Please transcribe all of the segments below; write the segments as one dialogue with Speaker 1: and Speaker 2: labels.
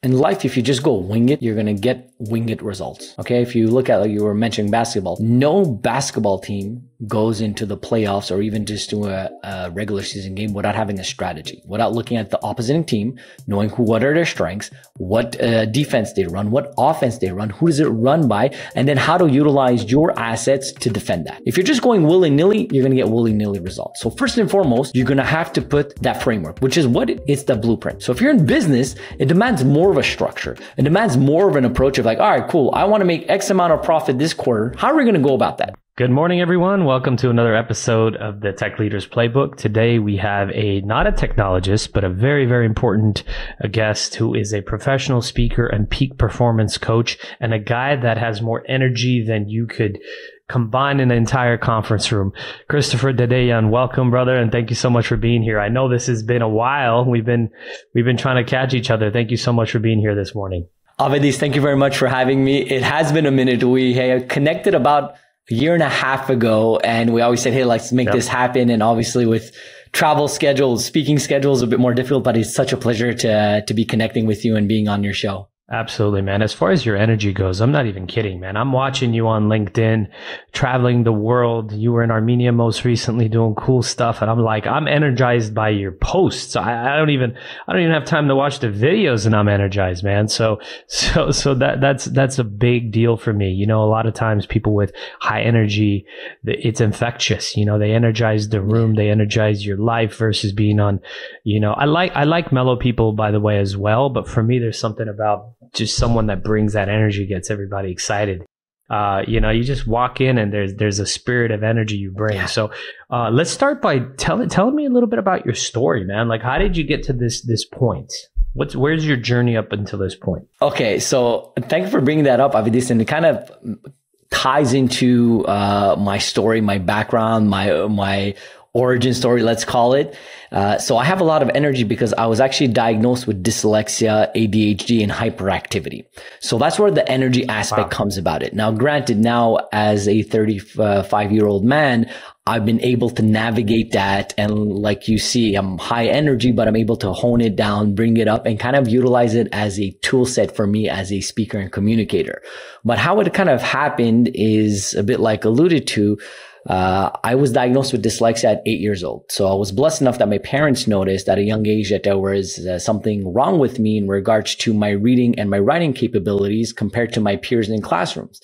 Speaker 1: In life, if you just go wing it, you're going to get wing it results. Okay. If you look at, like you were mentioning basketball, no basketball team goes into the playoffs or even just to a regular season game without having a strategy, without looking at the opposing team, knowing what are their strengths, what defense they run, what offense they run, who does it run by, and then how to utilize your assets to defend that. If you're just going willy-nilly, you're going to get willy-nilly results. So first and foremost, you're going to have to put that framework, which is what it's the blueprint. So if you're in business, it demands more of a structure. It demands more of an approach of like, all right, cool. I want to make X amount of profit this quarter. How are we going to go about that?
Speaker 2: Good morning, everyone. Welcome to another episode of the Tech Leaders Playbook. Today, we have not a technologist, but a very, very important guest who is a professional speaker and peak performance coach, and a guy that has more energy than you could combine in an entire conference room. Christopher Dedeyan, welcome, brother, and thank you so much for being here. I know this has been a while. We've been trying to catch each other. Thank you so much for being here this morning.
Speaker 1: Avedis, thank you very much for having me. It has been a minute. We connected about a year and a half ago, and we always said, hey, let's make this happen. And obviously with travel schedules, speaking schedules, a bit more difficult, but it's such a pleasure to be connecting with you and being on your show.
Speaker 2: Absolutely, man. As far as your energy goes, I'm not even kidding, man. I'm watching you on LinkedIn, traveling the world. You were in Armenia most recently doing cool stuff. And I'm like, I'm energized by your posts. I don't even have time to watch the videos and I'm energized, man. So that's a big deal for me. You know, a lot of times people with high energy, it's infectious. You know, they energize the room, they energize your life versus being on, you know, I like mellow people, by the way, as well. But for me, there's something about just someone that brings that energy, gets everybody excited. You know, you just walk in and there's a spirit of energy you bring. Yeah. So let's start by telling me a little bit about your story, man. Like, how did you get to this point? Where's your journey up until this point?
Speaker 1: Okay, so thank you for bringing that up, Avidis, and it kind of ties into my story, my background, my origin story, let's call it. So I have a lot of energy because I was actually diagnosed with dyslexia, ADHD, and hyperactivity. So that's where the energy aspect comes about it. Now, granted, now as a 35-year-old man, I've been able to navigate that. And like you see, I'm high energy, but I'm able to hone it down, bring it up, and kind of utilize it as a tool set for me as a speaker and communicator. But how it kind of happened is a bit like alluded to. I was diagnosed with dyslexia at 8 years old. So I was blessed enough that my parents noticed at a young age that there was something wrong with me in regards to my reading and my writing capabilities compared to my peers in classrooms.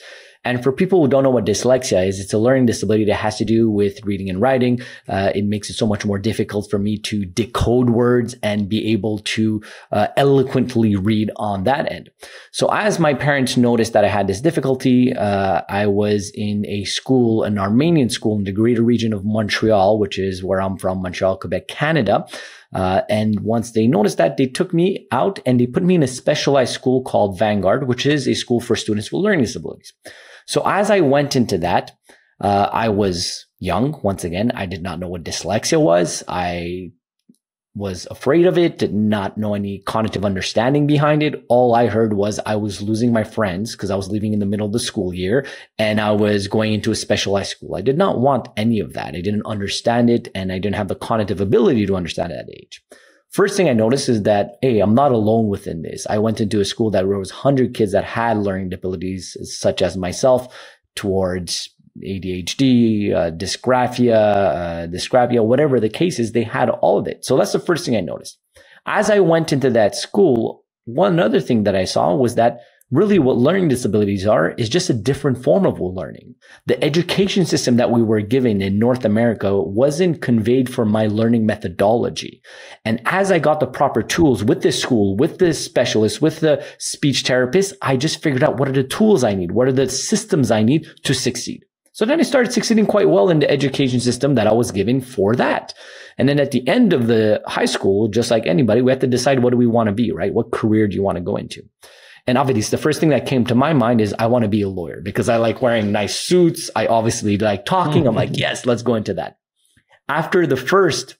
Speaker 1: And for people who don't know what dyslexia is, it's a learning disability that has to do with reading and writing. It makes it so much more difficult for me to decode words and be able to eloquently read on that end. So as my parents noticed that I had this difficulty, I was in a school, an Armenian school in the greater region of Montreal, which is where I'm from, Montreal, Quebec, Canada. And once they noticed that, they took me out and they put me in a specialized school called Vanguard, which is a school for students with learning disabilities. So as I went into that, I was young. Once again, I did not know what dyslexia was. I was afraid of it, did not know any cognitive understanding behind it. All I heard was I was losing my friends because I was leaving in the middle of the school year and I was going into a specialized school. I did not want any of that. I didn't understand it and I didn't have the cognitive ability to understand it at that age. First thing I noticed is that, hey, I'm not alone within this. I went into a school that there was 100 kids that had learning disabilities, such as myself, towards ADHD, dysgraphia, whatever the case is, they had all of it. So that's the first thing I noticed. As I went into that school, one other thing that I saw was that really what learning disabilities are is just a different form of learning. The education system that we were given in North America wasn't conveyed for my learning methodology. And as I got the proper tools with this school, with this specialist, with the speech therapist, I just figured out what are the tools I need? What are the systems I need to succeed? So then I started succeeding quite well in the education system that I was given for that. And then at the end of the high school, just like anybody, we have to decide what do we want to be, right? What career do you want to go into? And obviously, the first thing that came to my mind is I want to be a lawyer because I like wearing nice suits. I obviously like talking. I'm like, yes, let's go into that. After the first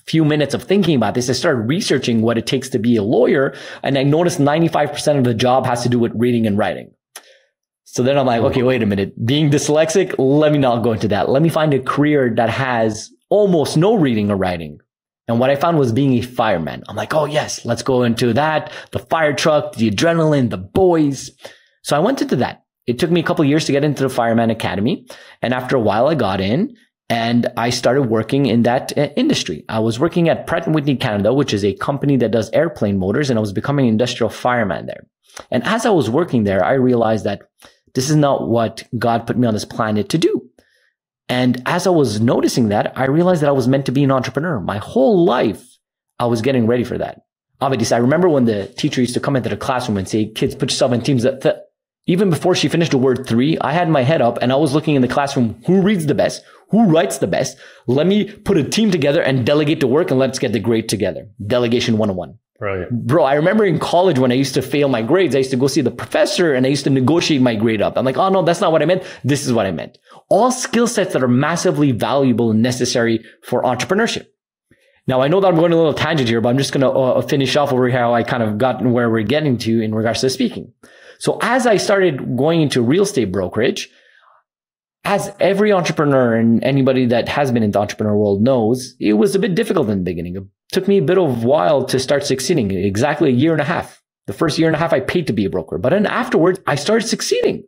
Speaker 1: few minutes of thinking about this, I started researching what it takes to be a lawyer. And I noticed 95% of the job has to do with reading and writing. So then I'm like, okay, wait a minute. Being dyslexic, let me not go into that. Let me find a career that has almost no reading or writing. And what I found was being a fireman. I'm like, oh yes, let's go into that. The fire truck, the adrenaline, the boys. So I went into that. It took me a couple of years to get into the fireman academy. And after a while I got in and I started working in that industry. I was working at Pratt & Whitney Canada, which is a company that does airplane motors. And I was becoming an industrial fireman there. And as I was working there, I realized that this is not what God put me on this planet to do. And as I was noticing that, I realized that I was meant to be an entrepreneur. My whole life, I was getting ready for that. Obviously, I remember when the teacher used to come into the classroom and say, kids, put yourself in teams. That even before she finished the word 3, I had my head up and I was looking in the classroom, who reads the best? Who writes the best? Let me put a team together and delegate the work and let's get the grade together. Delegation 101.
Speaker 2: Brilliant.
Speaker 1: Bro, I remember in college when I used to fail my grades, I used to go see the professor and I used to negotiate my grade up. I'm like, oh no, that's not what I meant. This is what I meant. All skill sets that are massively valuable and necessary for entrepreneurship. Now, I know that I'm going a little tangent here, but I'm just going to finish off over how I kind of got where we're getting to in regards to speaking. So as I started going into real estate brokerage, as every entrepreneur and anybody that has been in the entrepreneur world knows, it was a bit difficult in the beginning. It took me a bit of a while to start succeeding, exactly a year and a half. The first year and a half, I paid to be a broker. But then afterwards, I started succeeding.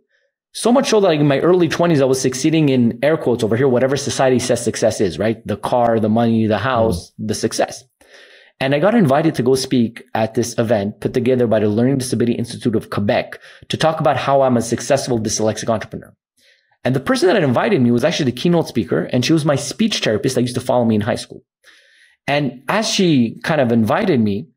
Speaker 1: So much so that in my early 20s, I was succeeding in air quotes over here, whatever society says success is, right? The car, the money, the house, the success. And I got invited to go speak at this event put together by the Learning Disability Institute of Quebec to talk about how I'm a successful dyslexic entrepreneur. And the person that had invited me was actually the keynote speaker, and she was my speech therapist that used to follow me in high school. And as she kind of invited me,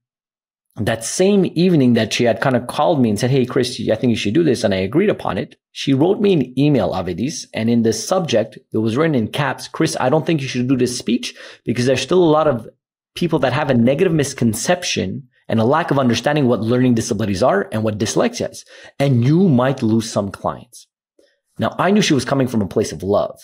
Speaker 1: that same evening that she had kind of called me and said, hey, Chris, I think you should do this. And I agreed upon it. She wrote me an email, Avidis, and in the subject, it was written in caps, Chris, I don't think you should do this speech because there's still a lot of people that have a negative misconception and a lack of understanding what learning disabilities are and what dyslexia is. And you might lose some clients. Now, I knew she was coming from a place of love,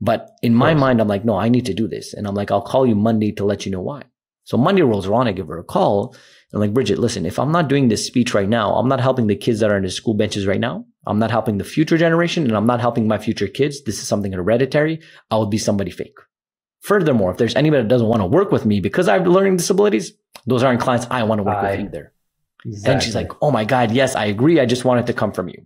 Speaker 1: but in my mind, I'm like, no, I need to do this. And I'm like, I'll call you Monday to let you know why. So Monday rolls around, I give her a call. I'm like, Bridget, listen, if I'm not doing this speech right now, I'm not helping the kids that are in the school benches right now. I'm not helping the future generation and I'm not helping my future kids. This is something hereditary. I will be somebody fake. Furthermore, if there's anybody that doesn't want to work with me because I have learning disabilities, those aren't clients I want to work with either. Exactly. And she's like, oh my God, yes, I agree. I just want it to come from you.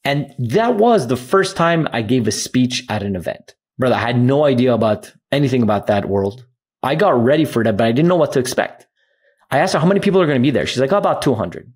Speaker 1: And that was the first time I gave a speech at an event. Brother, I had no idea about anything about that world. I got ready for that, but I didn't know what to expect. I asked her how many people are going to be there. She's like, oh, about 200.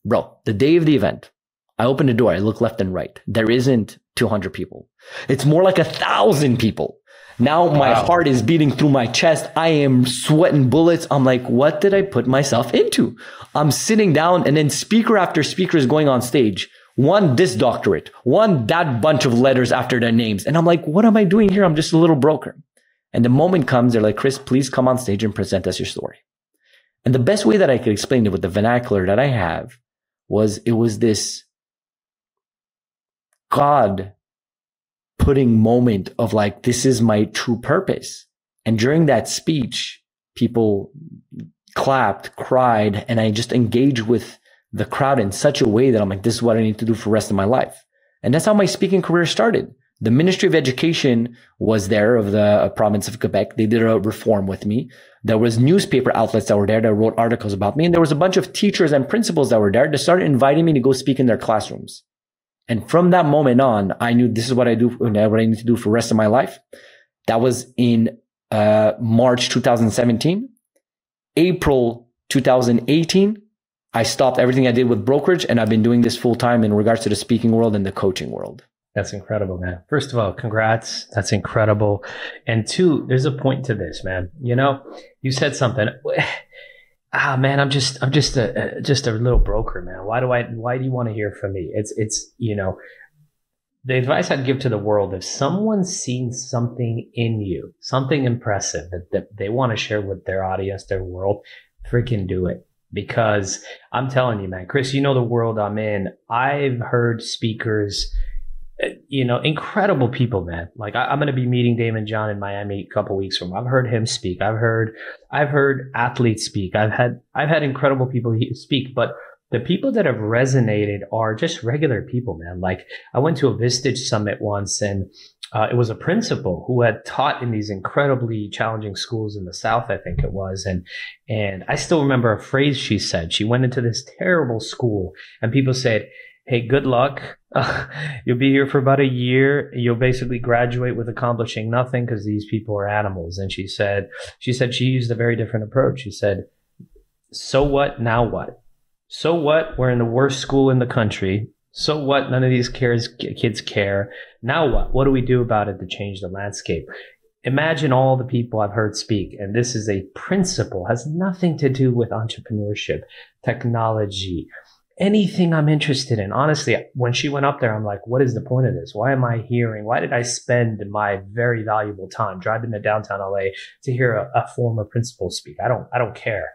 Speaker 1: Bro, the day of the event, I opened the door. I look left and right. There isn't 200 people. It's more like 1,000 people. Now my heart is beating through my chest. I am sweating bullets. I'm like, what did I put myself into? I'm sitting down and then speaker after speaker is going on stage. One, this doctorate. One, that bunch of letters after their names. And I'm like, what am I doing here? I'm just a little broker. And the moment comes, they're like, Chris, please come on stage and present us your story. And the best way that I could explain it with the vernacular that I have was it was this God putting moment of like, this is my true purpose. And during that speech, people clapped, cried, and I just engaged with the crowd in such a way that I'm like, this is what I need to do for the rest of my life. And that's how my speaking career started. The Ministry of Education was there of the province of Quebec. They did a reform with me. There was newspaper outlets that were there that wrote articles about me. And there was a bunch of teachers and principals that were there that started inviting me to go speak in their classrooms. And from that moment on, I knew this is what I do, what I need to do for the rest of my life. That was in March 2017. April 2018, I stopped everything I did with brokerage, and I've been doing this full time in regards to the speaking world and the coaching world.
Speaker 2: That's incredible, man. First of all, congrats. That's incredible. And two, there's a point to this, man. You know, you said something. Man, I'm just a little broker, man. Why do you want to hear from me? It's, you know, the advice I'd give to the world, if someone's seen something in you, something impressive that they want to share with their audience, their world, freaking do it. Because I'm telling you, man, Chris, you know the world I'm in. I've heard speakers, you know, incredible people, man. Like I'm going to be meeting Damon John in Miami a couple weeks from. I've heard him speak. I've heard athletes speak. I've had incredible people speak. But the people that have resonated are just regular people, man. Like I went to a Vistage summit once, and it was a principal who had taught in these incredibly challenging schools in the South, I think it was. And I still remember a phrase she said. She went into this terrible school and people said, hey, good luck. You'll be here for about a year. You'll basically graduate with accomplishing nothing because these people are animals. And she said she used a very different approach. She said, so what? Now what? So what? We're in the worst school in the country. So what? None of these kids care. Now what? What do we do about it to change the landscape? Imagine all the people I've heard speak, and this is a principle, has nothing to do with entrepreneurship, technology, anything I'm interested in. Honestly, when she went up there, I'm like, what is the point of this? Why am I hearing? Why did I spend my very valuable time driving to downtown LA to hear a former principal speak? I don't care.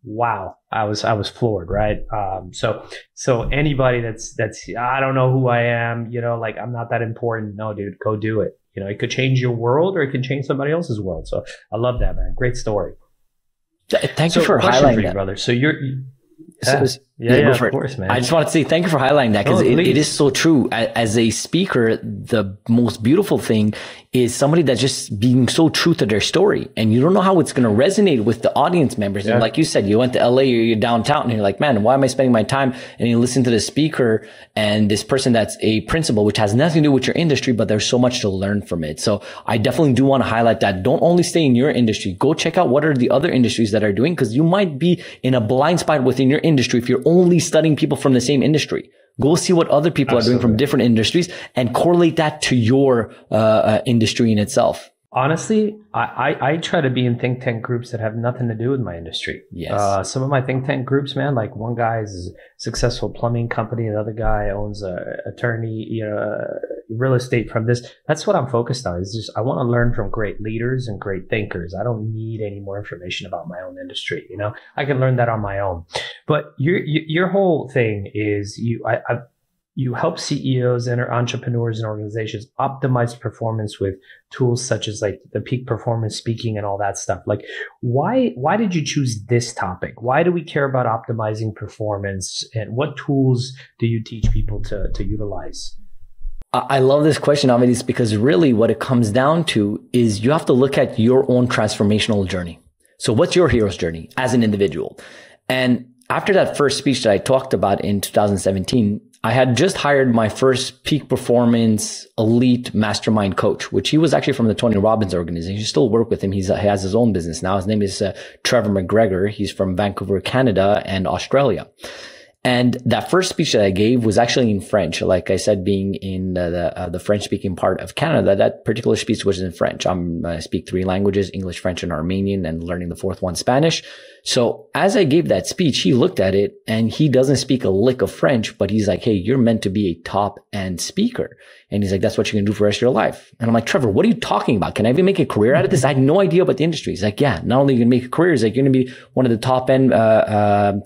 Speaker 2: Wow. I was floored, right? So anybody that's, I don't know who I am, like I'm not that important. No, dude, go do it. It could change your world or it could change somebody else's world. So I love that, man. Great story.
Speaker 1: Thank you for highlighting that,
Speaker 2: brother. So you're,
Speaker 1: go for
Speaker 2: of course, man.
Speaker 1: I just want to say thank you for highlighting that because it is so true. As a speaker, the most beautiful thing is somebody that's just being so true to their story, and you don't know how it's going to resonate with the audience members. Yeah. And like you said, you went to LA or you're downtown and you're like, man, why am I spending my time? And you listen to the speaker and this person that's a principal, which has nothing to do with your industry, but there's so much to learn from it. So I definitely do want to highlight that. Don't only stay in your industry. Go check out what are the other industries that are doing, because you might be in a blind spot within your industry if you're only studying people from the same industry. Go see what other people are doing from different industries and correlate that to your industry in itself.
Speaker 2: Honestly, I try to be in think tank groups that have nothing to do with my industry.
Speaker 1: Yes.
Speaker 2: Some of my think tank groups, man, like one guy is a successful plumbing company. Another guy owns a attorney, real estate from this. That's what I'm focused on. Is just, I want to learn from great leaders and great thinkers. I don't need any more information about my own industry. I can learn that on my own. But your whole thing is you help CEOs and entrepreneurs and organizations optimize performance with tools such as like the peak performance speaking and all that stuff. Like, why did you choose this topic? Why do we care about optimizing performance, and what tools do you teach people to utilize?
Speaker 1: I love this question, Avidis, because really what it comes down to is you have to look at your own transformational journey. So what's your hero's journey as an individual? And after that first speech that I talked about in 2017, I had just hired my first peak performance elite mastermind coach, which he was actually from the Tony Robbins organization. You still work with him. He has his own business now. His name is Trevor McGregor. He's from Vancouver, Canada and Australia. And that first speech that I gave was actually in French. Like I said, being in the French-speaking part of Canada, that particular speech was in French. I speak 3 languages, English, French, and Armenian, and learning the 4th one, Spanish. So as I gave that speech, he looked at it and he doesn't speak a lick of French, but he's like, hey, you're meant to be a top-end speaker. And he's like, that's what you're going to do for the rest of your life. And I'm like, Trevor, what are you talking about? Can I even make a career out of this? I had no idea about the industry. He's like, yeah, not only are you going to make a career, he's like, you're going to be one of the top-end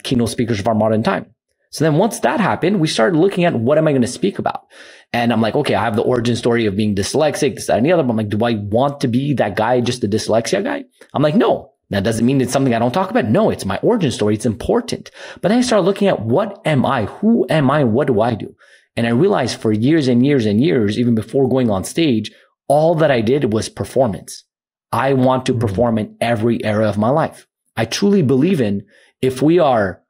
Speaker 1: keynote speakers of our modern time. So then once that happened, we started looking at what am I going to speak about? And I'm like, okay, I have the origin story of being dyslexic, this, that, and the other. But I'm like, do I want to be that guy, just the dyslexia guy? I'm like, no. That doesn't mean it's something I don't talk about. No, it's my origin story. It's important. But then I started looking at what am I? Who am I? What do I do? And I realized for years and years and years, even before going on stage, all that I did was performance. I want to perform in every area of my life. I truly believe in, if we are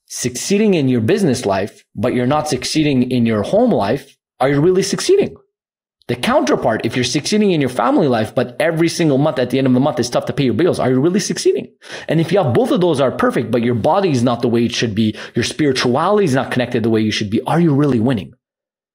Speaker 1: succeeding in your business life, but you're not succeeding in your home life, are you really succeeding? The counterpart, if you're succeeding in your family life, but every single month at the end of the month it's tough to pay your bills, are you really succeeding? And if you have both of those are perfect, but your body is not the way it should be, your spirituality is not connected the way you should be, are you really winning?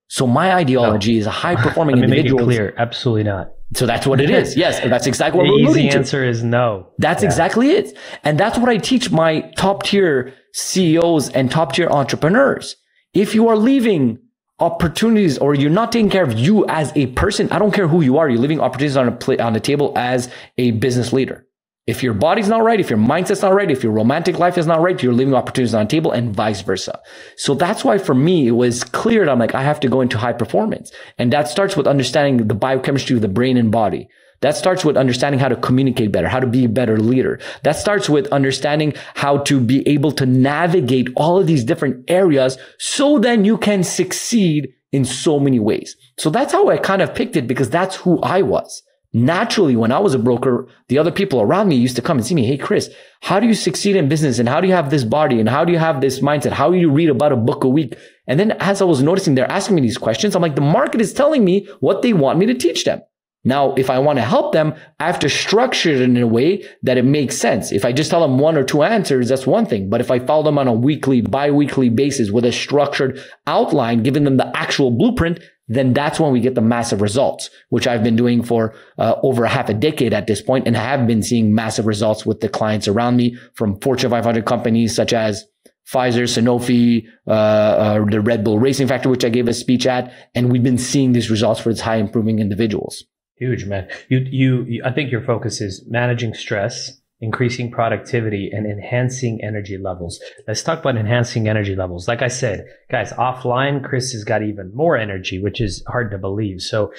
Speaker 1: So my ideology is a high-performing individual.
Speaker 2: Make it clear, absolutely not.
Speaker 1: So that's what it is. Yes, that's exactly what we're alluding to.
Speaker 2: The easy answer is no.
Speaker 1: That's exactly it. And that's what I teach my top-tier CEOs and top-tier entrepreneurs. If you are leaving opportunities or you're not taking care of you as a person, I don't care who you are, you're leaving opportunities on the table as a business leader. If your body's not right, if your mindset's not right, if your romantic life is not right, you're leaving opportunities on the table and vice versa. So that's why for me, it was clear that I'm like, I have to go into high performance. And that starts with understanding the biochemistry of the brain and body, That starts with understanding how to communicate better, how to be a better leader. That starts with understanding how to be able to navigate all of these different areas so then you can succeed in so many ways. So that's how I kind of picked it, because that's who I was. Naturally, when I was a broker, the other people around me used to come and see me. Hey, Chris, how do you succeed in business? And how do you have this body? And how do you have this mindset? How do you read about a book a week? And then as I was noticing, they're asking me these questions. I'm like, the market is telling me what they want me to teach them. Now, if I want to help them, I have to structure it in a way that it makes sense. If I just tell them one or two answers, that's one thing. But if I follow them on a weekly, bi-weekly basis with a structured outline, giving them the actual blueprint, then that's when we get the massive results, which I've been doing for over a half a decade at this point, and have been seeing massive results with the clients around me, from Fortune 500 companies such as Pfizer, Sanofi, the Red Bull Racing Factory, which I gave a speech at. And we've been seeing these results for its high improving individuals.
Speaker 2: Huge, man. I think your focus is managing stress, increasing productivity, and enhancing energy levels. Let's talk about enhancing energy levels. Like I said, guys, offline, Chris has got even more energy, which is hard to believe. So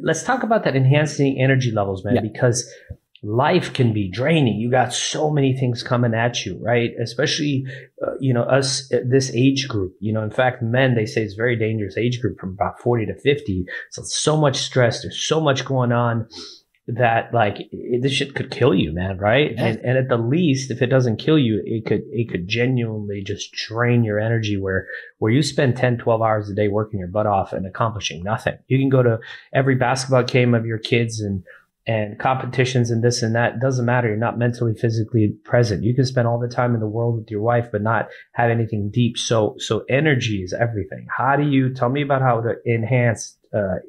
Speaker 2: let's talk about that enhancing energy levels, man, because life can be draining. You got so many things coming at you, right? Especially, us, this age group, in fact, men, they say it's a very dangerous age group from about 40 to 50. So much stress. There's so much going on that this shit could kill you, man. Right. Yeah. And at the least, if it doesn't kill you, it could genuinely just drain your energy where you spend 10, 12 hours a day working your butt off and accomplishing nothing. You can go to every basketball game of your kids and competitions and this and that. It doesn't matter. You're not mentally, physically present. You can spend all the time in the world with your wife, but not have anything deep. So energy is everything. Tell me about how to enhance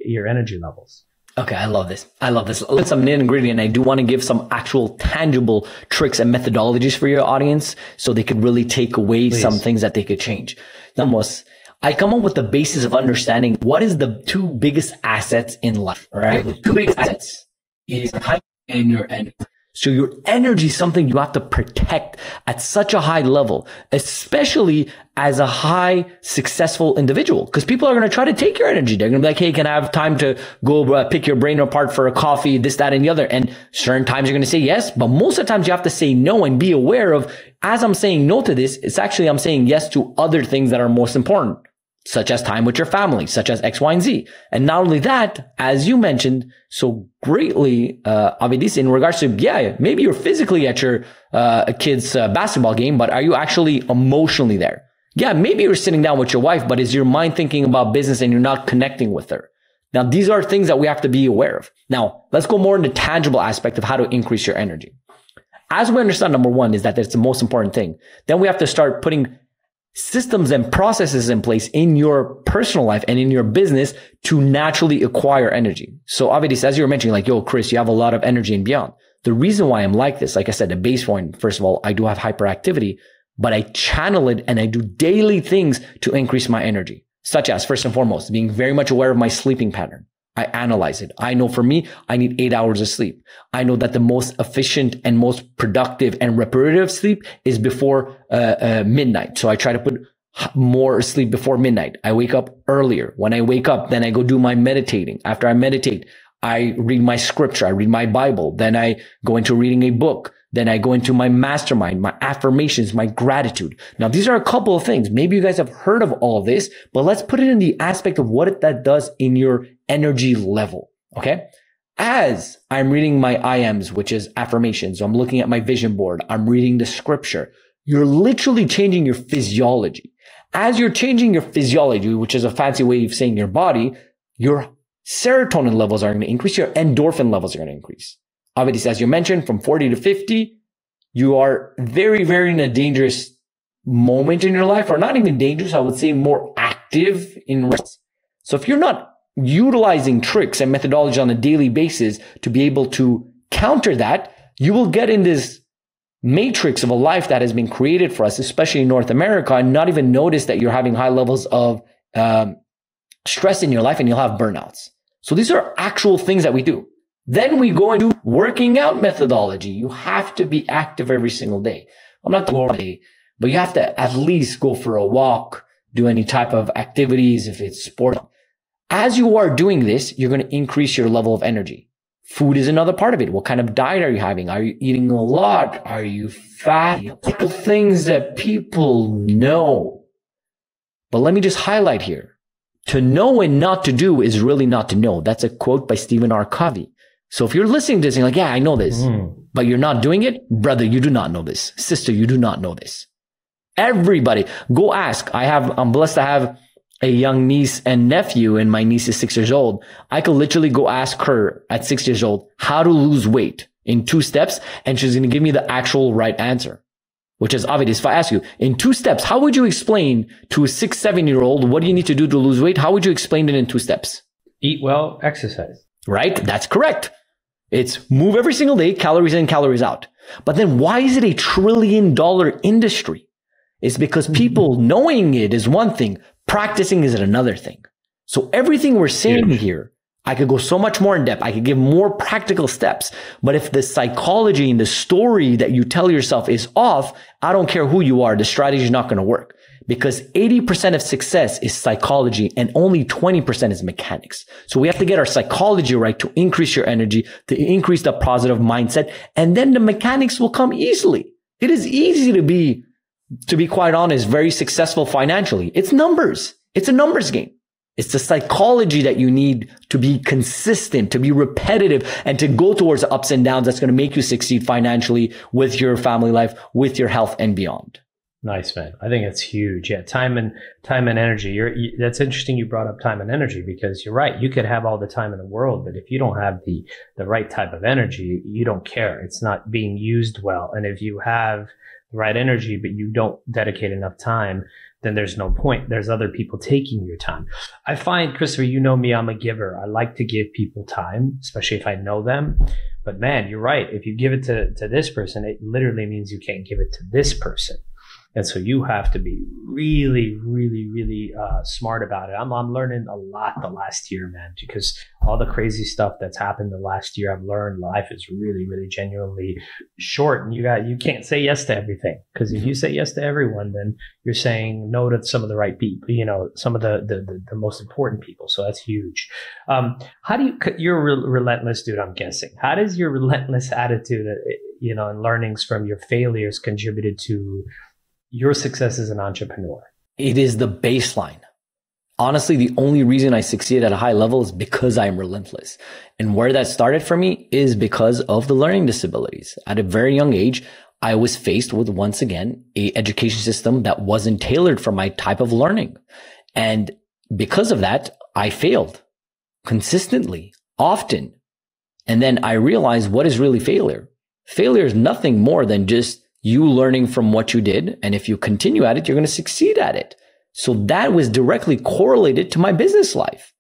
Speaker 2: your energy levels?
Speaker 1: Okay, I love this. Let's some nitty gritty, and I do want to give some actual tangible tricks and methodologies for your audience so they could really take away some things that they could change. I come up with the basis of understanding what is the two biggest assets in life, all right? The two biggest assets is time and your energy. So your energy is something you have to protect at such a high level, especially as a high successful individual, because people are going to try to take your energy. They're going to be like, hey, can I have time to go pick your brain apart for a coffee, this, that, and the other? And certain times you're going to say yes, but most of the times you have to say no, and be aware of, as I'm saying no to this, it's actually I'm saying yes to other things that are most important, such as time with your family, such as X, Y, and Z. And not only that, as you mentioned so greatly, Avidis, in regards to, maybe you're physically at your kid's basketball game, but are you actually emotionally there? Yeah, maybe you're sitting down with your wife, but is your mind thinking about business and you're not connecting with her? Now, these are things that we have to be aware of. Now, let's go more into the tangible aspect of how to increase your energy. As we understand, number one is that that's the most important thing. Then we have to start putting systems and processes in place in your personal life and in your business to naturally acquire energy. So obviously, as you were mentioning, yo, Chris, you have a lot of energy and beyond. The reason why I'm like this, like I said, the base point, first of all, I do have hyperactivity, but I channel it and I do daily things to increase my energy, such as, first and foremost, being very much aware of my sleeping pattern. I analyze it. I know for me, I need 8 hours of sleep. I know that the most efficient and most productive and reparative sleep is before midnight. So I try to put more sleep before midnight. I wake up earlier. When I wake up, then I go do my meditating. After I meditate, I read my scripture. I read my Bible. Then I go into reading a book. Then I go into my mastermind, my affirmations, my gratitude. Now, these are a couple of things. Maybe you guys have heard of all of this, but let's put it in the aspect of what that does in your energy level. Okay. As I'm reading my IMs, which is affirmations, so I'm looking at my vision board, I'm reading the scripture, you're literally changing your physiology. As you're changing your physiology, which is a fancy way of saying your body, your serotonin levels are going to increase, your endorphin levels are going to increase. Obviously, as you mentioned, from 40 to 50, you are very, very in a dangerous moment in your life, or not even dangerous, I would say more active in rest. So if you're not utilizing tricks and methodology on a daily basis to be able to counter that, you will get in this matrix of a life that has been created for us, especially in North America, and not even notice that you're having high levels of stress in your life, and you'll have burnouts. So these are actual things that we do. Then we go into working out methodology. You have to be active every single day. I'm not going all day, but you have to at least go for a walk, do any type of activities if it's sport. As you are doing this, you're going to increase your level of energy. Food is another part of it. What kind of diet are you having? Are you eating a lot? Are you fat? Things that people know. But let me just highlight here. To know and not to do is really not to know. That's a quote by Stephen R. Covey. So if you're listening to this and you're like, yeah, I know this, but you're not doing it, brother, you do not know this. Sister, you do not know this. Everybody, go ask. I'm blessed to have a young niece and nephew, and my niece is 6 years old. I could literally go ask her at 6 years old how to lose weight in 2 steps, and she's going to give me the actual right answer. Which is obvious. If I ask you in 2 steps, how would you explain to a 6, 7-year-old, what do you need to do to lose weight? How would you explain it in 2 steps?
Speaker 2: Eat well, exercise.
Speaker 1: Right? That's correct. It's move every single day, calories in, calories out. But then why is it a $1 trillion industry? It's because people knowing it is one thing, practicing is another thing. So everything we're saying here, I could go so much more in depth. I could give more practical steps. But if the psychology and the story that you tell yourself is off, I don't care who you are, the strategy is not going to work. Because 80% of success is psychology and only 20% is mechanics. So we have to get our psychology right to increase your energy, to increase the positive mindset, and then the mechanics will come easily. It is easy to be quite honest, very successful financially. It's numbers. It's a numbers game. It's the psychology that you need to be consistent, to be repetitive, and to go towards the ups and downs that's going to make you succeed financially with your family life, with your health and beyond.
Speaker 2: Nice, man. I think it's huge. Yeah. Time and energy. That's interesting. You brought up time and energy because you're right. You could have all the time in the world, but if you don't have the right type of energy, you don't care. It's not being used well. And if you have the right energy, but you don't dedicate enough time, then there's no point. There's other people taking your time. I find, Christopher, you know me, I'm a giver. I like to give people time, especially if I know them. But man, you're right. If you give it to this person, it literally means you can't give it to this person. And so you have to be really, really, really smart about it. I'm learning a lot the last year, man, because all the crazy stuff that's happened the last year, I've learned life is really, really genuinely short. And you can't say yes to everything, because if you say yes to everyone, then you're saying no to some of the right people, some of the most important people. So that's huge. You're a relentless dude, I'm guessing. How does your relentless attitude, and learnings from your failures contributed to your success as an entrepreneur?
Speaker 1: It is the baseline. Honestly, the only reason I succeed at a high level is because I am relentless. And where that started for me is because of the learning disabilities. At a very young age, I was faced with, once again, a education system that wasn't tailored for my type of learning. And because of that, I failed consistently, often. And then I realized, what is really failure? Failure is nothing more than just you learning from what you did. And if you continue at it, you're going to succeed at it. So that was directly correlated to my business life.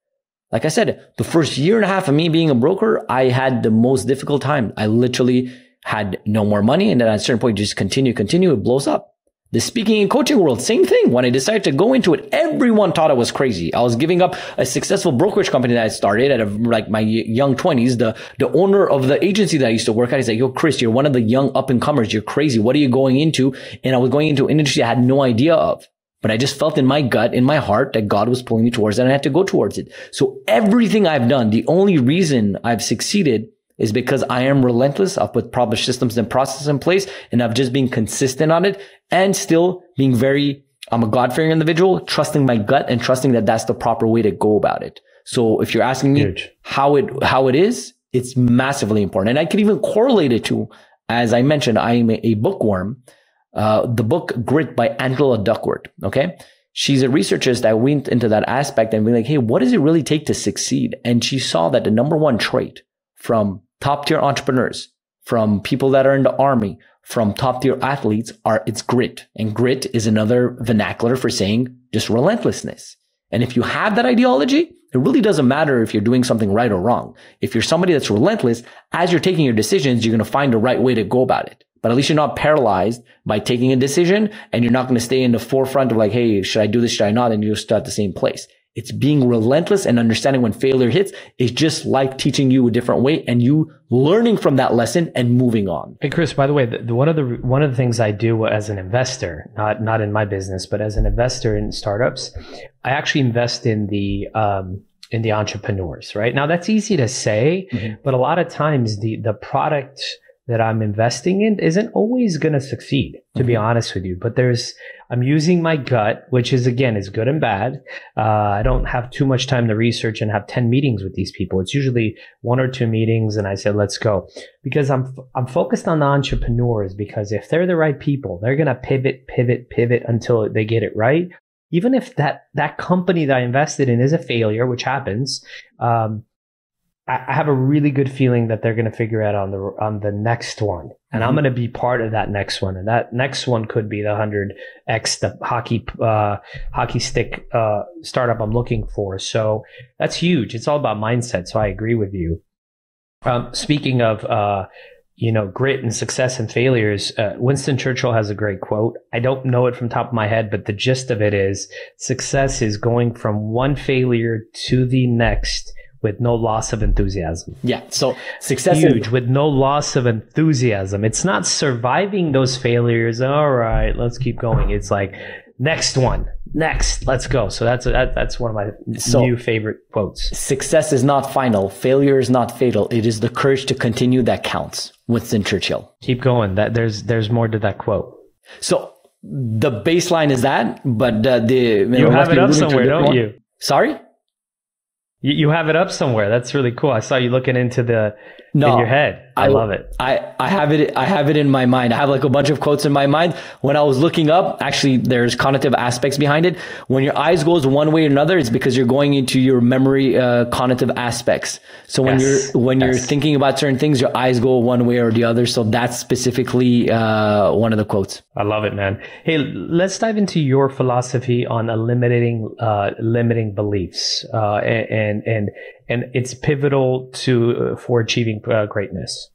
Speaker 1: Like I said, the first year and a half of me being a broker, I had the most difficult time. I literally had no more money. And then at a certain point, just continue, it blows up. The speaking and coaching world, same thing. When I decided to go into it, everyone thought I was crazy. I was giving up a successful brokerage company that I started at my young 20s. The owner of the agency that I used to work at, he's like, yo, Chris, you're one of the young up and comers. You're crazy. What are you going into? And I was going into an industry I had no idea of. But I just felt in my gut, in my heart, that God was pulling me towards it and I had to go towards it. So everything I've done, the only reason I've succeeded is because I am relentless. I've put proper systems and processes in place, and I've just been consistent on it, and still being I'm a God-fearing individual, trusting my gut and trusting that that's the proper way to go about it. So if you're asking me how it is, it's massively important. And I could even correlate it to, as I mentioned, I'm a bookworm. The book Grit by Angela Duckworth. Okay. She's a researcher that went into that aspect and be like, hey, what does it really take to succeed? And she saw that the number one trait from top tier entrepreneurs, from people that are in the army, from top tier athletes it's grit. And grit is another vernacular for saying just relentlessness. And if you have that ideology, it really doesn't matter if you're doing something right or wrong. If you're somebody that's relentless, as you're taking your decisions, you're going to find the right way to go about it. But at least you're not paralyzed by taking a decision, and you're not going to stay in the forefront of like, hey, should I do this? Should I not? And you'll start the same place. It's being relentless and understanding when failure hits is just like teaching you a different way and you learning from that lesson and moving on.
Speaker 2: Hey, Chris, by the way, one of the things I do as an investor, not in my business, but as an investor in startups, I actually invest in the in the entrepreneurs, right? Now that's easy to say, but a lot of times the product that I'm investing in isn't always going to succeed, to be honest with you. But I'm using my gut, which is good and bad. I don't have too much time to research and have 10 meetings with these people. It's usually 1 or 2 meetings. And I said, let's go, because I'm focused on the entrepreneurs, because if they're the right people, they're going to pivot until they get it right. Even if that company that I invested in is a failure, which happens, I have a really good feeling that they're going to figure out on the next one, and I'm going to be part of that next one. And that next one could be the 100x, the hockey stick startup I'm looking for. So that's huge. It's all about mindset. So I agree with you. Speaking of grit and success and failures, Winston Churchill has a great quote. I don't know it from the top of my head, but the gist of it is success is going from one failure to the next with no loss of enthusiasm.
Speaker 1: Yeah. So success
Speaker 2: huge, with no loss of enthusiasm. It's not surviving those failures. All right, let's keep going. It's like next one, let's go. So that's one of my new favorite quotes.
Speaker 1: Success is not final. Failure is not fatal. It is the courage to continue that counts. Winston Churchill.
Speaker 2: Keep going. There's more to that quote.
Speaker 1: So the baseline is that, but
Speaker 2: you have it up somewhere, don't you?
Speaker 1: Sorry.
Speaker 2: You have it up somewhere. That's really cool. I saw you looking into in your head. I love it.
Speaker 1: I have it in my mind. I have like a bunch of quotes in my mind. When I was looking up, actually there's cognitive aspects behind it. When your eyes goes one way or another, it's because you're going into your memory, cognitive aspects. So when you're thinking about certain things, your eyes go one way or the other. So that's specifically, one of the quotes.
Speaker 2: I love it, man. Hey, let's dive into your philosophy on eliminating, limiting beliefs, and it's pivotal for achieving greatness.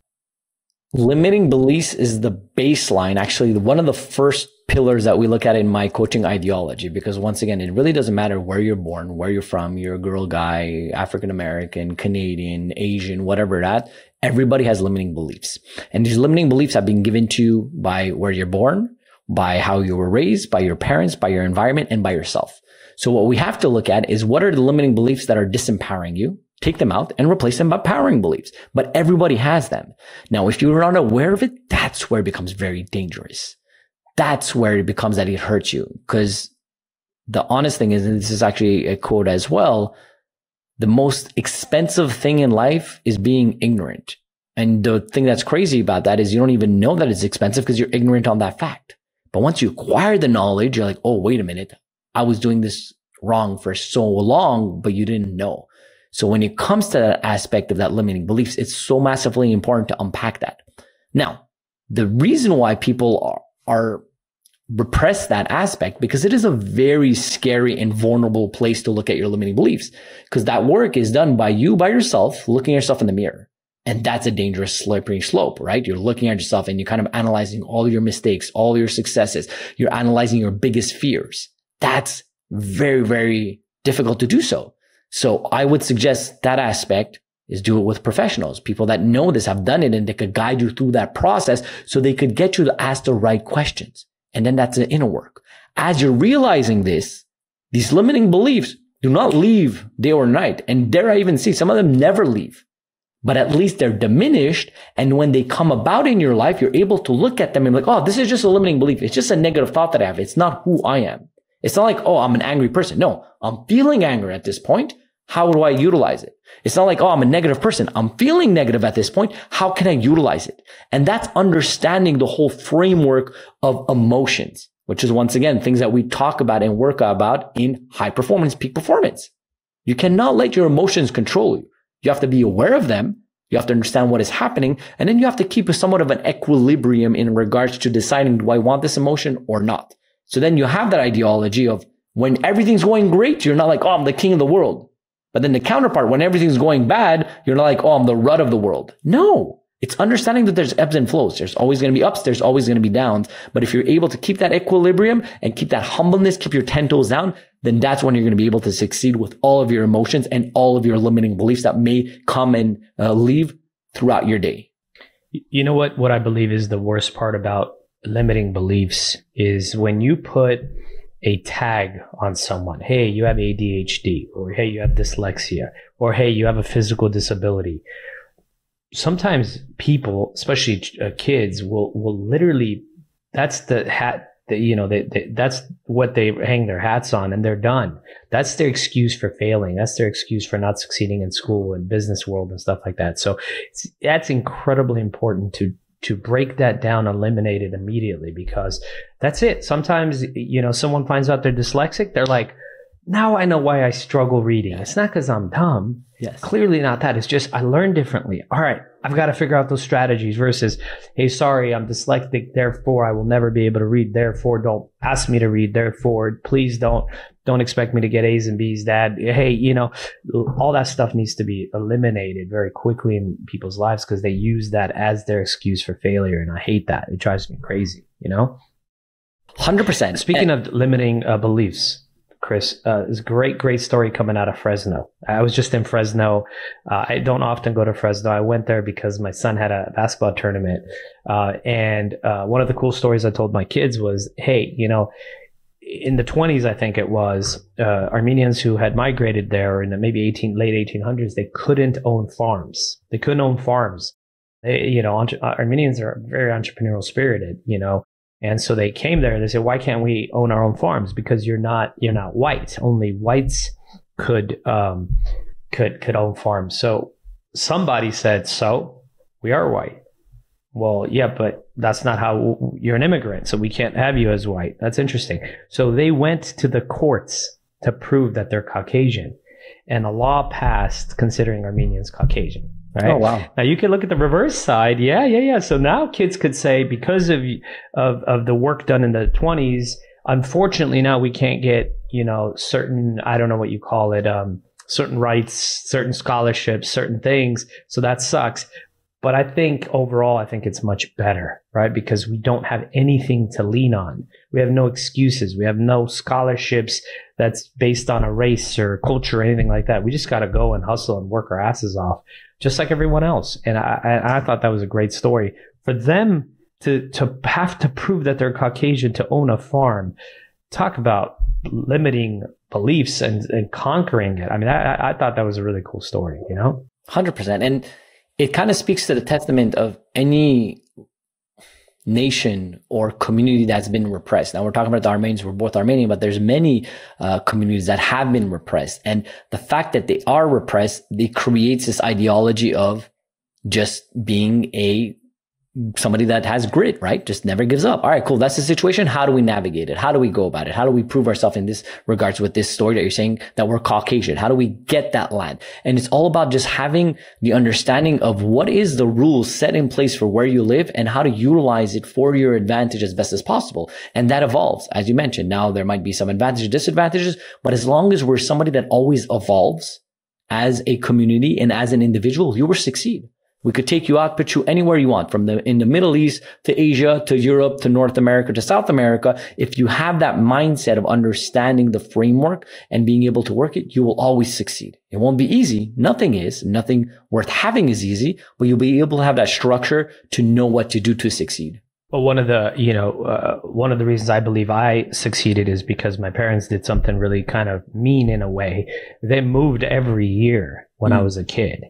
Speaker 1: Limiting beliefs is the baseline, actually one of the first pillars that we look at in my coaching ideology, because once again, it really doesn't matter where you're born, where you're from, you're a girl, guy, African American, Canadian, Asian, whatever that, everybody has limiting beliefs. And these limiting beliefs have been given to you by where you're born, by how you were raised, by your parents, by your environment, and by yourself. So what we have to look at is what are the limiting beliefs that are disempowering you? Take them out and replace them by powering beliefs. But everybody has them. Now, if you're unaware of it, that's where it becomes very dangerous. That's where it becomes that it hurts you. Because the honest thing is, and this is actually a quote as well, the most expensive thing in life is being ignorant. And the thing that's crazy about that is you don't even know that it's expensive because you're ignorant on that fact. But once you acquire the knowledge, you're like, oh, wait a minute. I was doing this wrong for so long, but you didn't know. So when it comes to that aspect of that limiting beliefs, it's so massively important to unpack that. Now, the reason why people are repress that aspect, because it is a very scary and vulnerable place to look at your limiting beliefs, because that work is done by you, by yourself, looking at yourself in the mirror. And that's a dangerous slippery slope, right? You're looking at yourself and you're kind of analyzing all your mistakes, all your successes. You're analyzing your biggest fears. That's very, very difficult to do so. So I would suggest that aspect is do it with professionals, people that know this, have done it, and they could guide you through that process so they could get you to ask the right questions. And then that's the inner work. As you're realizing this, these limiting beliefs do not leave day or night. And dare I even say, some of them never leave, but at least they're diminished. And when they come about in your life, you're able to look at them and be like, oh, this is just a limiting belief. It's just a negative thought that I have. It's not who I am. It's not like, oh, I'm an angry person. No, I'm feeling anger at this point. How do I utilize it? It's not like, oh, I'm a negative person. I'm feeling negative at this point. How can I utilize it? And that's understanding the whole framework of emotions, which is once again, things that we talk about and work about in high performance, peak performance. You cannot let your emotions control you. You have to be aware of them. You have to understand what is happening. And then you have to keep somewhat of an equilibrium in regards to deciding, do I want this emotion or not? So then you have that ideology of when everything's going great, you're not like, oh, I'm the king of the world. But then the counterpart, when everything's going bad, you're not like, oh, I'm the rut of the world. No, it's understanding that there's ebbs and flows. There's always going to be ups. There's always going to be downs. But if you're able to keep that equilibrium and keep that humbleness, keep your 10 toes down, then that's when you're going to be able to succeed with all of your emotions and all of your limiting beliefs that may come and leave throughout your day.
Speaker 2: You know what I believe is the worst part about limiting beliefs is when you put a tag on someone. Hey, you have ADHD, or hey, you have dyslexia, or hey, you have a physical disability. Sometimes people, especially kids, will literally, that's the hat that, you know, that's what they hang their hats on, and they're done. That's their excuse for failing. That's their excuse for not succeeding in school and business world and stuff like that. So that's incredibly important to break that down, eliminate it immediately, because that's it. Sometimes, you know, someone finds out they're dyslexic. They're like, now I know why I struggle reading. It's not because I'm dumb.
Speaker 1: Yes.
Speaker 2: Clearly not that. It's just I learned differently. All right, I've got to figure out those strategies versus, hey, sorry, I'm dyslexic. Therefore, I will never be able to read. Therefore, don't ask me to read. Therefore, please don't expect me to get A's and B's, Dad. Hey, you know, all that stuff needs to be eliminated very quickly in people's lives because they use that as their excuse for failure. And I hate that. It drives me crazy, you know?
Speaker 1: 100%.
Speaker 2: Speaking of limiting beliefs, Chris, there's a great story coming out of Fresno. I was just in Fresno. I don't often go to Fresno. I went there because my son had a basketball tournament. And one of the cool stories I told my kids was, hey, you know, in the 20s, I think it was, Armenians who had migrated there in the maybe late 1800s, they couldn't own farms. They couldn't own farms. You know, Armenians are very entrepreneurial spirited, you know. And so they came there and they said, why can't we own our own farms? Because you're not white. Only whites could own farms. So somebody said, so we are white. Well, yeah, but that's not how you're an immigrant. So we can't have you as white. That's interesting. So they went to the courts to prove that they're Caucasian, and a law passed considering Armenians Caucasian. Right?
Speaker 1: Oh, wow.
Speaker 2: Now you can look at the reverse side. Yeah. So now kids could say, because of the work done in the 20s, unfortunately now we can't get, you know, certain, I don't know what you call it, certain rights, certain scholarships, certain things. So that sucks. But I think overall, I think it's much better, right? Because we don't have anything to lean on. We have no excuses. We have no scholarships that's based on a race or culture or anything like that. We just got to go and hustle and work our asses off, just like everyone else. And I thought that was a great story for them to have to prove that they're Caucasian to own a farm. Talk about limiting beliefs and conquering it. I mean, I thought that was a really cool story, you know?
Speaker 1: 100%. And it kind of speaks to the testament of any nation or community that's been repressed. Now we're talking about the Armenians, we're both Armenian, but there's many communities that have been repressed. And the fact that they are repressed, it creates this ideology of just being somebody that has grit, right? Just never gives up. All right, cool. That's the situation. How do we navigate it? How do we go about it? How do we prove ourselves in this regards with this story that you're saying that we're Caucasian? How do we get that land? And it's all about just having the understanding of what is the rules set in place for where you live and how to utilize it for your advantage as best as possible. And that evolves. As you mentioned, now there might be some advantages, disadvantages, but as long as we're somebody that always evolves as a community and as an individual, you will succeed. We could take you out, put you anywhere you want, in the Middle East to Asia, to Europe, to North America, to South America. If you have that mindset of understanding the framework and being able to work it, you will always succeed. It won't be easy. Nothing is. Nothing worth having is easy, but you'll be able to have that structure to know what to do to succeed.
Speaker 2: Well, one of the reasons I believe I succeeded is because my parents did something really kind of mean in a way. They moved every year when I was a kid.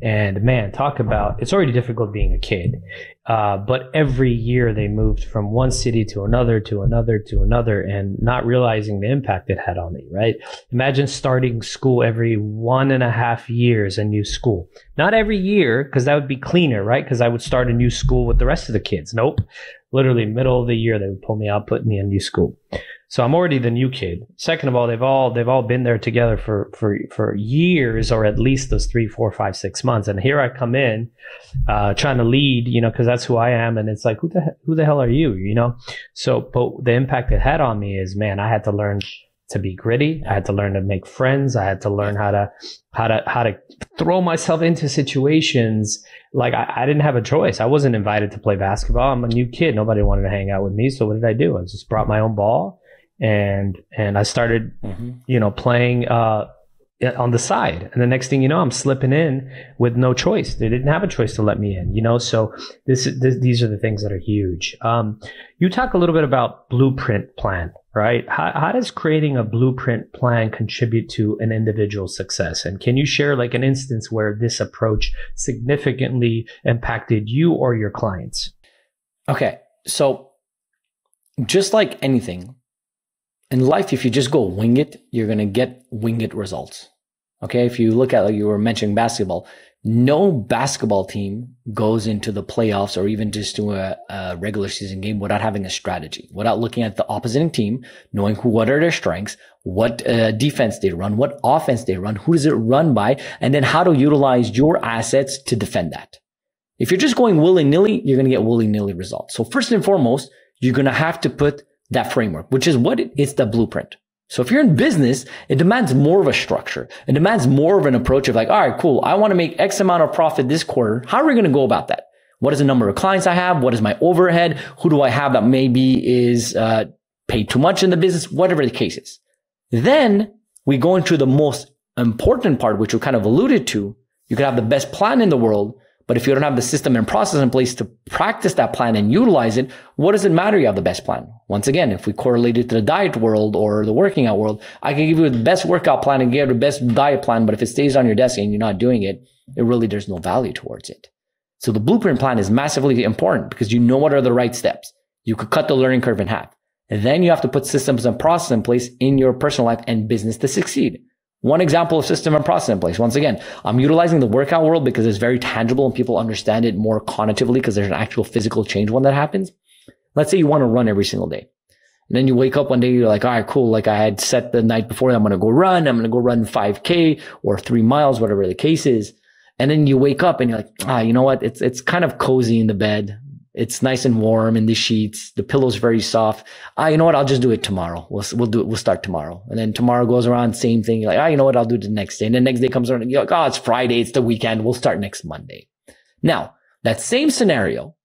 Speaker 2: And man, talk about, it's already difficult being a kid. But every year they moved from one city to another, to another, to another, and not realizing the impact it had on me, right? Imagine starting school every 1.5 years, a new school. Not every year, because that would be cleaner, right? Because I would start a new school with the rest of the kids. Nope. Literally middle of the year, they would pull me out, put me in a new school. So I'm already the new kid. Second of all, they've all been there together for years, or at least those 3, 4, 5, 6 months. And here I come in, trying to lead, you know, because that's who I am. And it's like, who the hell are you? You know? So, but the impact it had on me is, man, I had to learn to be gritty. I had to learn to make friends. I had to learn how to throw myself into situations. Like I didn't have a choice. I wasn't invited to play basketball. I'm a new kid. Nobody wanted to hang out with me. So what did I do? I just brought my own ball. And I started, you know, playing on the side. And the next thing you know, I'm slipping in with no choice. They didn't have a choice to let me in, you know. So these are the things that are huge. You talk a little bit about blueprint plan, right? How does creating a blueprint plan contribute to an individual's success? And can you share like an instance where this approach significantly impacted you or your clients?
Speaker 1: Okay. So just like anything in life, if you just go wing it, you're going to get wing it results. Okay. If you look at, like you were mentioning basketball, no basketball team goes into the playoffs or even just to a regular season game without having a strategy, without looking at the opposing team, knowing what are their strengths, what defense they run, what offense they run, who does it run by, and then how to utilize your assets to defend that. If you're just going willy-nilly, you're going to get willy-nilly results. So first and foremost, you're going to have to put that framework, which is what it's the blueprint. So if you're in business, it demands more of a structure. It demands more of an approach of like, all right, cool. I want to make X amount of profit this quarter. How are we going to go about that? What is the number of clients I have? What is my overhead? Who do I have that maybe is paid too much in the business? Whatever the case is. Then we go into the most important part, which we kind of alluded to. You could have the best plan in the world, but if you don't have the system and process in place to practice that plan and utilize it, what does it matter you have the best plan? Once again, if we correlate it to the diet world or the working out world, I can give you the best workout plan and give you the best diet plan, but if it stays on your desk and you're not doing it, there's no value towards it. So the blueprint plan is massively important because you know what are the right steps. You could cut the learning curve in half. And then you have to put systems and process in place in your personal life and business to succeed. One example of system and process in place. Once again, I'm utilizing the workout world because it's very tangible and people understand it more cognitively because there's an actual physical change when that happens. Let's say you want to run every single day. And then you wake up one day, you're like, all right, cool. Like I had set the night before, I'm going to go run. I'm going to go run 5K or 3 miles, whatever the case is. And then you wake up and you're like, you know what? It's kind of cozy in the bed. It's nice and warm in the sheets. The pillow's very soft. You know what? I'll just do it tomorrow. We'll do it. We'll start tomorrow. And then tomorrow goes around, same thing. You're like, you know what? I'll do it the next day. And the next day comes around and you're like, it's Friday. It's the weekend. We'll start next Monday. Now, that same scenario,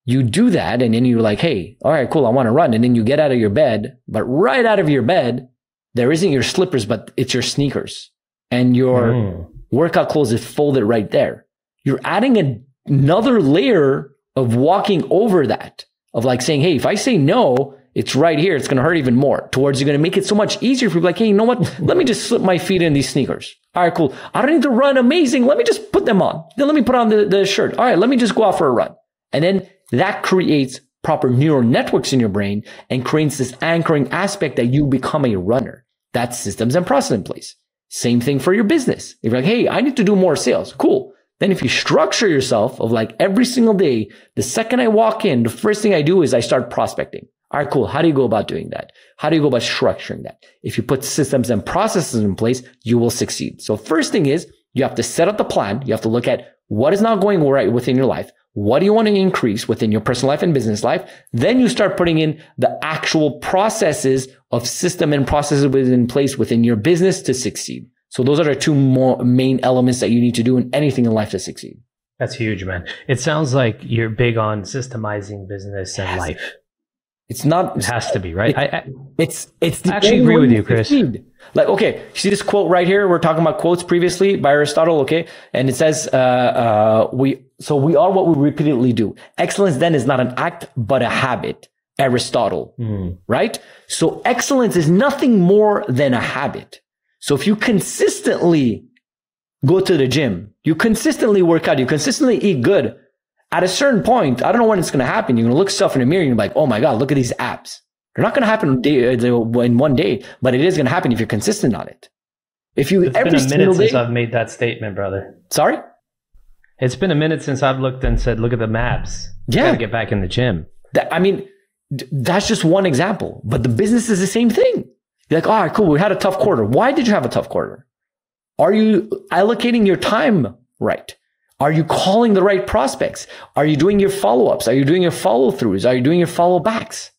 Speaker 1: you do that and then you're like, hey, all right, cool. I want to run. And then you get out of your bed, but right out of your bed, there isn't your slippers, but it's your sneakers and your workout clothes is folded right there. You're adding another layer of walking over that, of like saying, hey, if I say no, it's right here. It's going to hurt even more. Towards you're going to make it so much easier for people like, hey, you know what? Let me just slip my feet in these sneakers. All right, cool. I don't need to run amazing. Let me just put them on. Then let me put on the shirt. All right, let me just go out for a run. And then that creates proper neural networks in your brain and creates this anchoring aspect that you become a runner. That's systems and process in place. Same thing for your business. If you're like, hey, I need to do more sales. Cool. Then if you structure yourself of like every single day, the second I walk in, the first thing I do is I start prospecting. All right, cool. How do you go about doing that? How do you go about structuring that? If you put systems and processes in place, you will succeed. So first thing is you have to set up the plan. You have to look at what is not going right within your life. What do you want to increase within your personal life and business life? Then you start putting in the actual processes of system and processes in place within your business to succeed. So those are the two more main elements that you need to do in anything in life to succeed.
Speaker 2: That's huge, man. It sounds like you're big on systemizing business and life.
Speaker 1: It's not.
Speaker 2: It has to be, right? I
Speaker 1: actually
Speaker 2: agree with you, Chris.
Speaker 1: Like, okay, see this quote right here? We're talking about quotes previously by Aristotle, okay? And it says, we are what we repeatedly do. Excellence then is not an act, but a habit. Aristotle, right? So excellence is nothing more than a habit. So if you consistently go to the gym, you consistently work out, you consistently eat good, at a certain point, I don't know when it's going to happen. You're going to look yourself in the mirror and you're like, oh my God, look at these abs. They're not going to happen in one day, but it is going to happen if you're consistent on it. It's been a minute
Speaker 2: since I've made that statement, brother.
Speaker 1: Sorry?
Speaker 2: It's been a minute since I've looked and said, look at the abs.
Speaker 1: Yeah.
Speaker 2: Got to get back in the gym.
Speaker 1: That's just one example, but the business is the same thing. You're like, all right, cool. We had a tough quarter. Why did you have a tough quarter? Are you allocating your time right? Are you calling the right prospects? Are you doing your follow-ups? Are you doing your follow-throughs? Are you doing your follow-backs?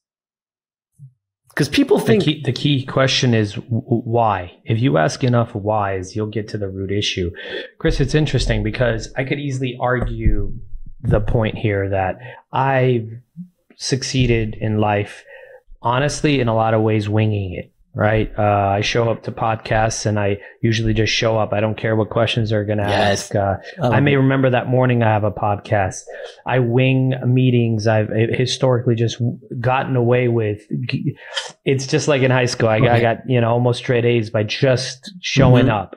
Speaker 1: Because people think...
Speaker 2: The key question is why. If you ask enough whys, you'll get to the root issue. Chris, it's interesting because I could easily argue the point here that I've succeeded in life, honestly, in a lot of ways, winging it. right? I show up to podcasts and I usually just show up. I don't care what questions they're going to ask. I may remember that morning I have a podcast. I wing meetings. I've historically just gotten away with. It's just like in high school. I got, almost straight A's by just showing up.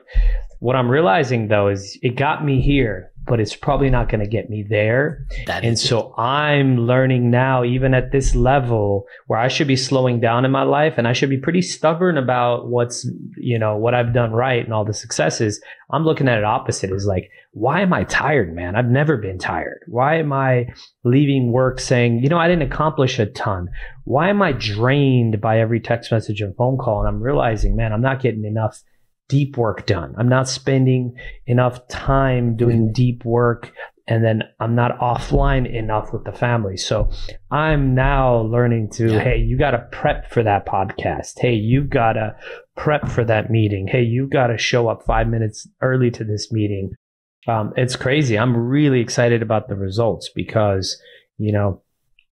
Speaker 2: What I'm realizing though is it got me here, but it's probably not going to get me there. And so I'm learning now, even at this level where I should be slowing down in my life and I should be pretty stubborn about what's, what I've done right and all the successes. I'm looking at it opposite is like, why am I tired, man? I've never been tired. Why am I leaving work saying, I didn't accomplish a ton? Why am I drained by every text message and phone call? And I'm realizing, man, I'm not getting enough deep work done. I'm not spending enough time doing deep work, and then I'm not offline enough with the family. So I'm now learning to, hey, you got to prep for that podcast. Hey, you've got to prep for that meeting. Hey, you've got to show up 5 minutes early to this meeting. It's crazy. I'm really excited about the results because,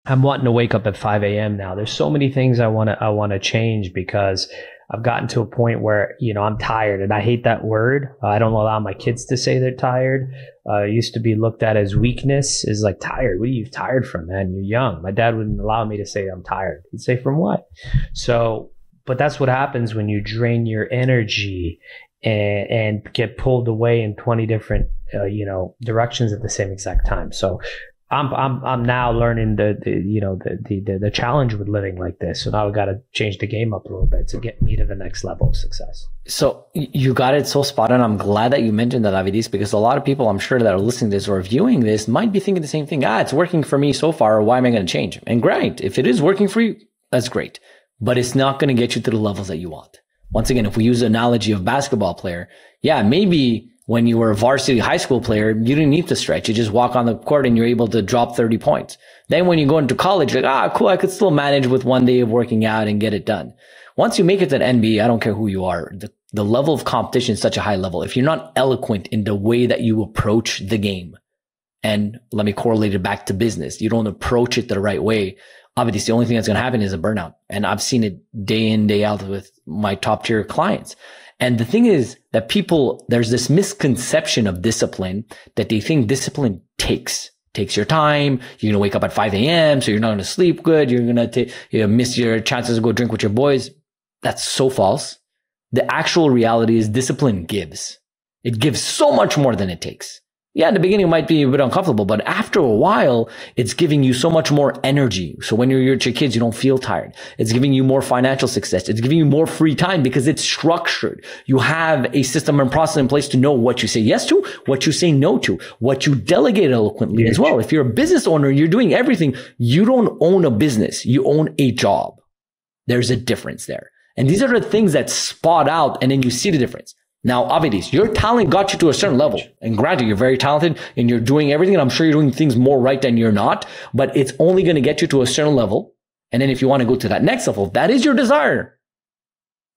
Speaker 2: I'm wanting to wake up at 5 a.m. now. There's so many things I want to change because I've gotten to a point where, I'm tired, and I hate that word. I don't allow my kids to say they're tired. It used to be looked at as weakness, is like tired. What are you tired from, man? You're young. My dad wouldn't allow me to say I'm tired. He'd say, from what? So, but that's what happens when you drain your energy and get pulled away in 20 different, directions at the same exact time. So I'm now learning the challenge with living like this. So now we got to change the game up a little bit to get me to the next level of success.
Speaker 1: So you got it so spot on. I'm glad that you mentioned that, Avidis, because a lot of people I'm sure that are listening to this or viewing this might be thinking the same thing. It's working for me so far. Why am I going to change? And great. If it is working for you, that's great. But it's not going to get you to the levels that you want. Once again, if we use the analogy of basketball player, maybe when you were a varsity high school player, you didn't need to stretch. You just walk on the court and you're able to drop 30 points. Then when you go into college, you're like, cool, I could still manage with one day of working out and get it done. Once you make it to the NBA, I don't care who you are, the level of competition is such a high level. If you're not eloquent in the way that you approach the game, and let me correlate it back to business, you don't approach it the right way, obviously the only thing that's going to happen is a burnout. And I've seen it day in, day out with my top tier clients. And the thing is that there's this misconception of discipline that they think discipline takes your time. You're going to wake up at 5 a.m. So you're not going to sleep good. You're going to miss your chances to go drink with your boys. That's so false. The actual reality is discipline gives. It gives so much more than it takes. In the beginning, it might be a bit uncomfortable, but after a while, it's giving you so much more energy. So when you're with your kids, you don't feel tired. It's giving you more financial success. It's giving you more free time because it's structured. You have a system and process in place to know what you say yes to, what you say no to, what you delegate eloquently as well. If you're a business owner, you're doing everything. You don't own a business. You own a job. There's a difference there. And these are the things that spot out, and then you see the difference. Now, Avidis, your talent got you to a certain level. And granted, you're very talented and you're doing everything. And I'm sure you're doing things more right than you're not, but it's only going to get you to a certain level. And then if you want to go to that next level, that is your desire.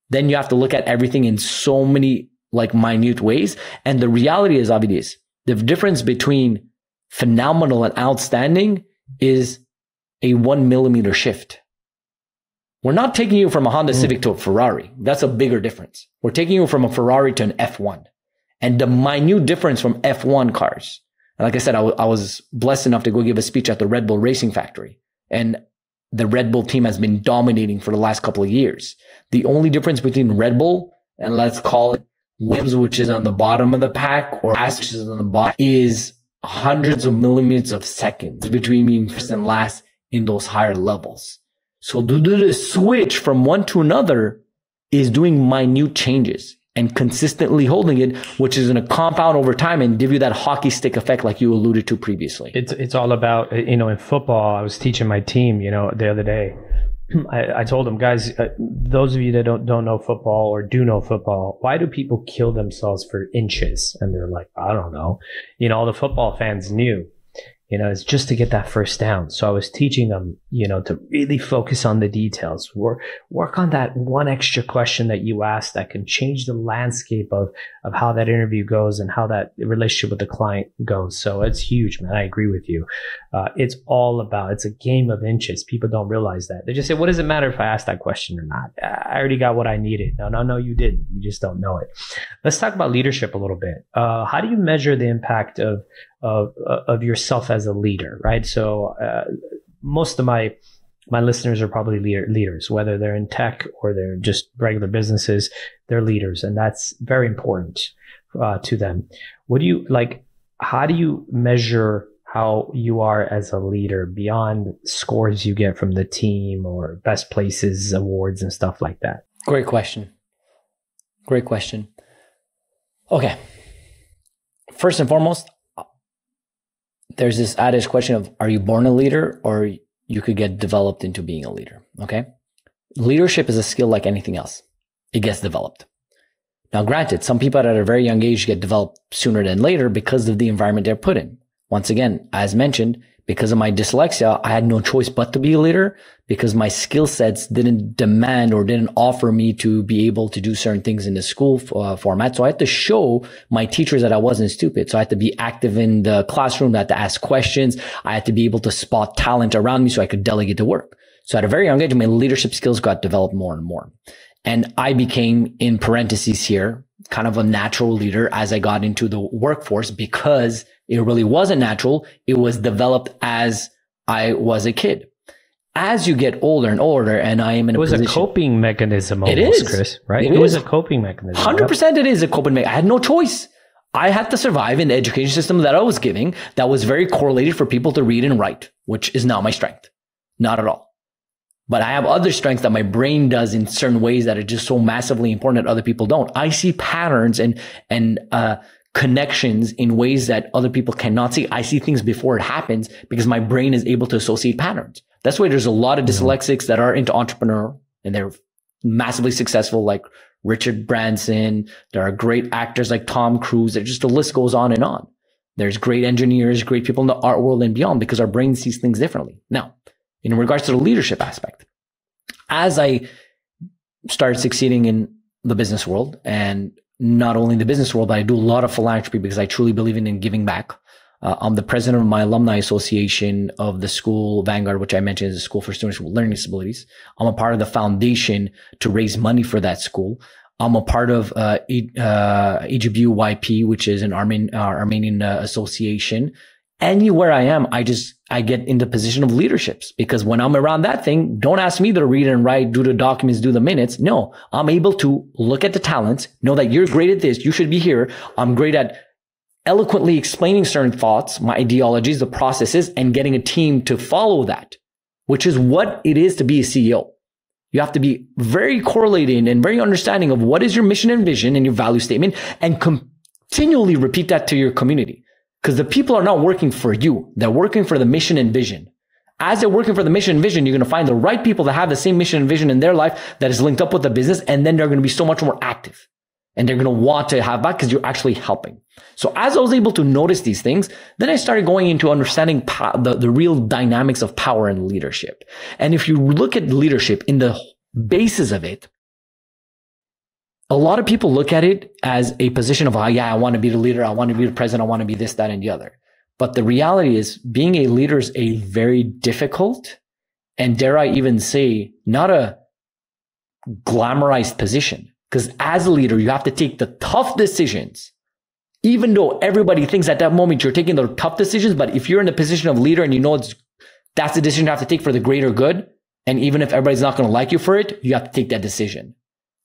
Speaker 1: Then you have to look at everything in so many minute ways. And the reality is, Avidis, the difference between phenomenal and outstanding is a 1 millimeter shift. We're not taking you from a Honda Civic to a Ferrari. That's a bigger difference. We're taking you from a Ferrari to an F1. And the minute difference from F1 cars. And like I said, I was blessed enough to go give a speech at the Red Bull Racing Factory. And the Red Bull team has been dominating for the last couple of years. The only difference between Red Bull and let's call it Williams, which is on the bottom of the pack, or Haas, which is on the bottom, is hundreds of millimeters of seconds between being first and last in those higher levels. So to do the switch from one to another is doing minute changes and consistently holding it, which is going to compound over time and give you that hockey stick effect like you alluded to previously.
Speaker 2: It's all about, in football, I was teaching my team, the other day. I told them, guys, those of you that don't know football or do know football, why do people kill themselves for inches? And they're like, I don't know. All the football fans knew. It's just to get that first down. So I was teaching them, to really focus on the details, work on that one extra question that you ask that can change the landscape of how that interview goes and how that relationship with the client goes. So it's huge, man. I agree with you. It's a game of inches. People don't realize that. They just say, what does it matter if I ask that question or not? I already got what I needed. No, you didn't. You just don't know it. Let's talk about leadership a little bit. How do you measure the impact of yourself as a leader, right? So most of my listeners are probably leaders, whether they're in tech or they're just regular businesses, they're leaders, and that's very important to them. How do you measure how you are as a leader beyond scores you get from the team or best places awards and stuff like that?
Speaker 1: Great question. Okay. First and foremost, there's this adage question of, are you born a leader, or you could get developed into being a leader? Okay. Leadership is a skill like anything else. It gets developed. Now, granted, some people at a very young age get developed sooner than later because of the environment they're put in. Once again, as mentioned, because of my dyslexia, I had no choice but to be a leader because my skill sets didn't demand or didn't offer me to be able to do certain things in the school format. So I had to show my teachers that I wasn't stupid. So I had to be active in the classroom. I had to ask questions. I had to be able to spot talent around me so I could delegate the work. So at a very young age, my leadership skills got developed more and more. And I became, in parentheses here, kind of a natural leader as I got into the workforce because it really wasn't natural. It was developed as I was a kid. As you get older and older, and I am in a position.
Speaker 2: It was a coping mechanism almost,
Speaker 1: it is.
Speaker 2: Chris, right?
Speaker 1: It
Speaker 2: was a coping mechanism.
Speaker 1: 100% it is a coping mechanism. I had no choice. I had to survive in the education system that I was giving that was very correlated for people to read and write, which is not my strength. Not at all. But I have other strengths that my brain does in certain ways that are just so massively important that other people don't. I see patterns and connections in ways that other people cannot see. I see things before it happens because my brain is able to associate patterns. That's why there's a lot of dyslexics that are into entrepreneur and they're massively successful, like Richard Branson. There are great actors like Tom Cruise. The list goes on and on. There's great engineers, great people in the art world and beyond because our brain sees things differently. Now, in regards to the leadership aspect, as I started succeeding in the business world, and not only in the business world, but I do a lot of philanthropy because I truly believe in giving back. I'm the president of my alumni association of the school Vanguard, which I mentioned is a school for students with learning disabilities. I'm a part of the foundation to raise money for that school. I'm a part of EGBUYP, which is an Armenian association. Anywhere I am, I get in the position of leaderships because when I'm around that thing, don't ask me to read and write, do the documents, do the minutes. No, I'm able to look at the talents, know that you're great at this. You should be here. I'm great at eloquently explaining certain thoughts, my ideologies, the processes, and getting a team to follow that, which is what it is to be a CEO. You have to be very correlated and very understanding of what is your mission and vision and your value statement and continually repeat that to your community. Because the people are not working for you. They're working for the mission and vision. As they're working for the mission and vision, you're going to find the right people that have the same mission and vision in their life that is linked up with the business. And then they're going to be so much more active. And they're going to want to have back because you're actually helping. So as I was able to notice these things, then I started going into understanding the real dynamics of power and leadership. And if you look at leadership in the basis of it, a lot of people look at it as a position of, I want to be the leader. I want to be the president. I want to be this, that, and the other. But the reality is being a leader is a very difficult and, dare I even say, not a glamorized position. Because as a leader, you have to take the tough decisions, even though everybody thinks at that moment you're taking the tough decisions. But if you're in the position of leader and you know that's the decision you have to take for the greater good, and even if everybody's not going to like you for it, you have to take that decision.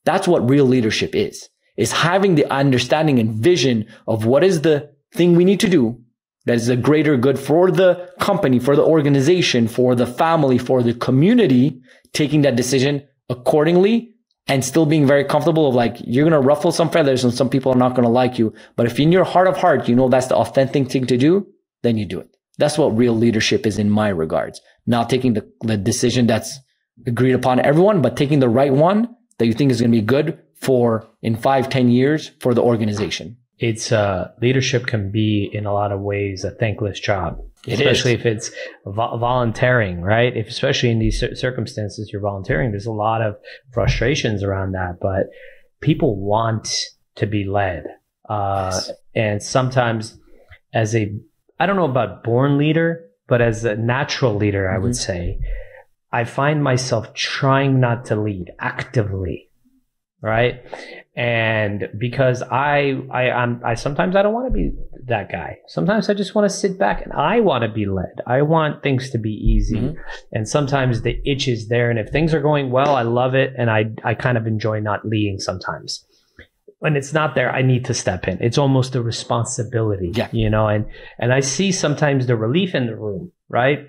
Speaker 1: That's what real leadership is having the understanding and vision of what is the thing we need to do that is a greater good for the company, for the organization, for the family, for the community, taking that decision accordingly and still being very comfortable of like, you're going to ruffle some feathers and some people are not going to like you. But if in your heart of heart, you know that's the authentic thing to do, then you do it. That's what real leadership is in my regards. Not taking the decision that's agreed upon everyone, but taking the right one that you think is going to be good for in 5-10 years for the organization.
Speaker 2: it's leadership can be in a lot of ways a thankless job, especially if it's volunteering, right? If especially in these circumstances you're volunteering, there's a lot of frustrations around that, but people want to be led. Yes. And sometimes as I don't know about born leader, but as a natural leader, I would say, I find myself trying not to lead actively, right? And because I sometimes I don't want to be that guy. Sometimes I just want to sit back and I want to be led. I want things to be easy. And sometimes the itch is there. And if things are going well, I love it. And I kind of enjoy not leading sometimes. When it's not there, I need to step in. It's almost a responsibility, you know, and I see sometimes the relief in the room, right?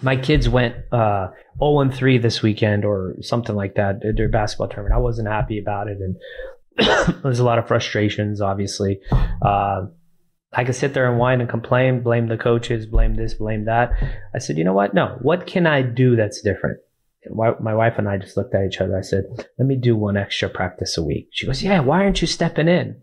Speaker 2: My kids went 0-3 this weekend or something like that, their basketball tournament. I wasn't happy about it. And there's a lot of frustrations, obviously. I could sit there and whine and complain, blame the coaches, blame this, blame that. I said, you know what? No, what can I do that's different? My wife and I just looked at each other. I said, let me do one extra practice a week. She goes, yeah, why aren't you stepping in?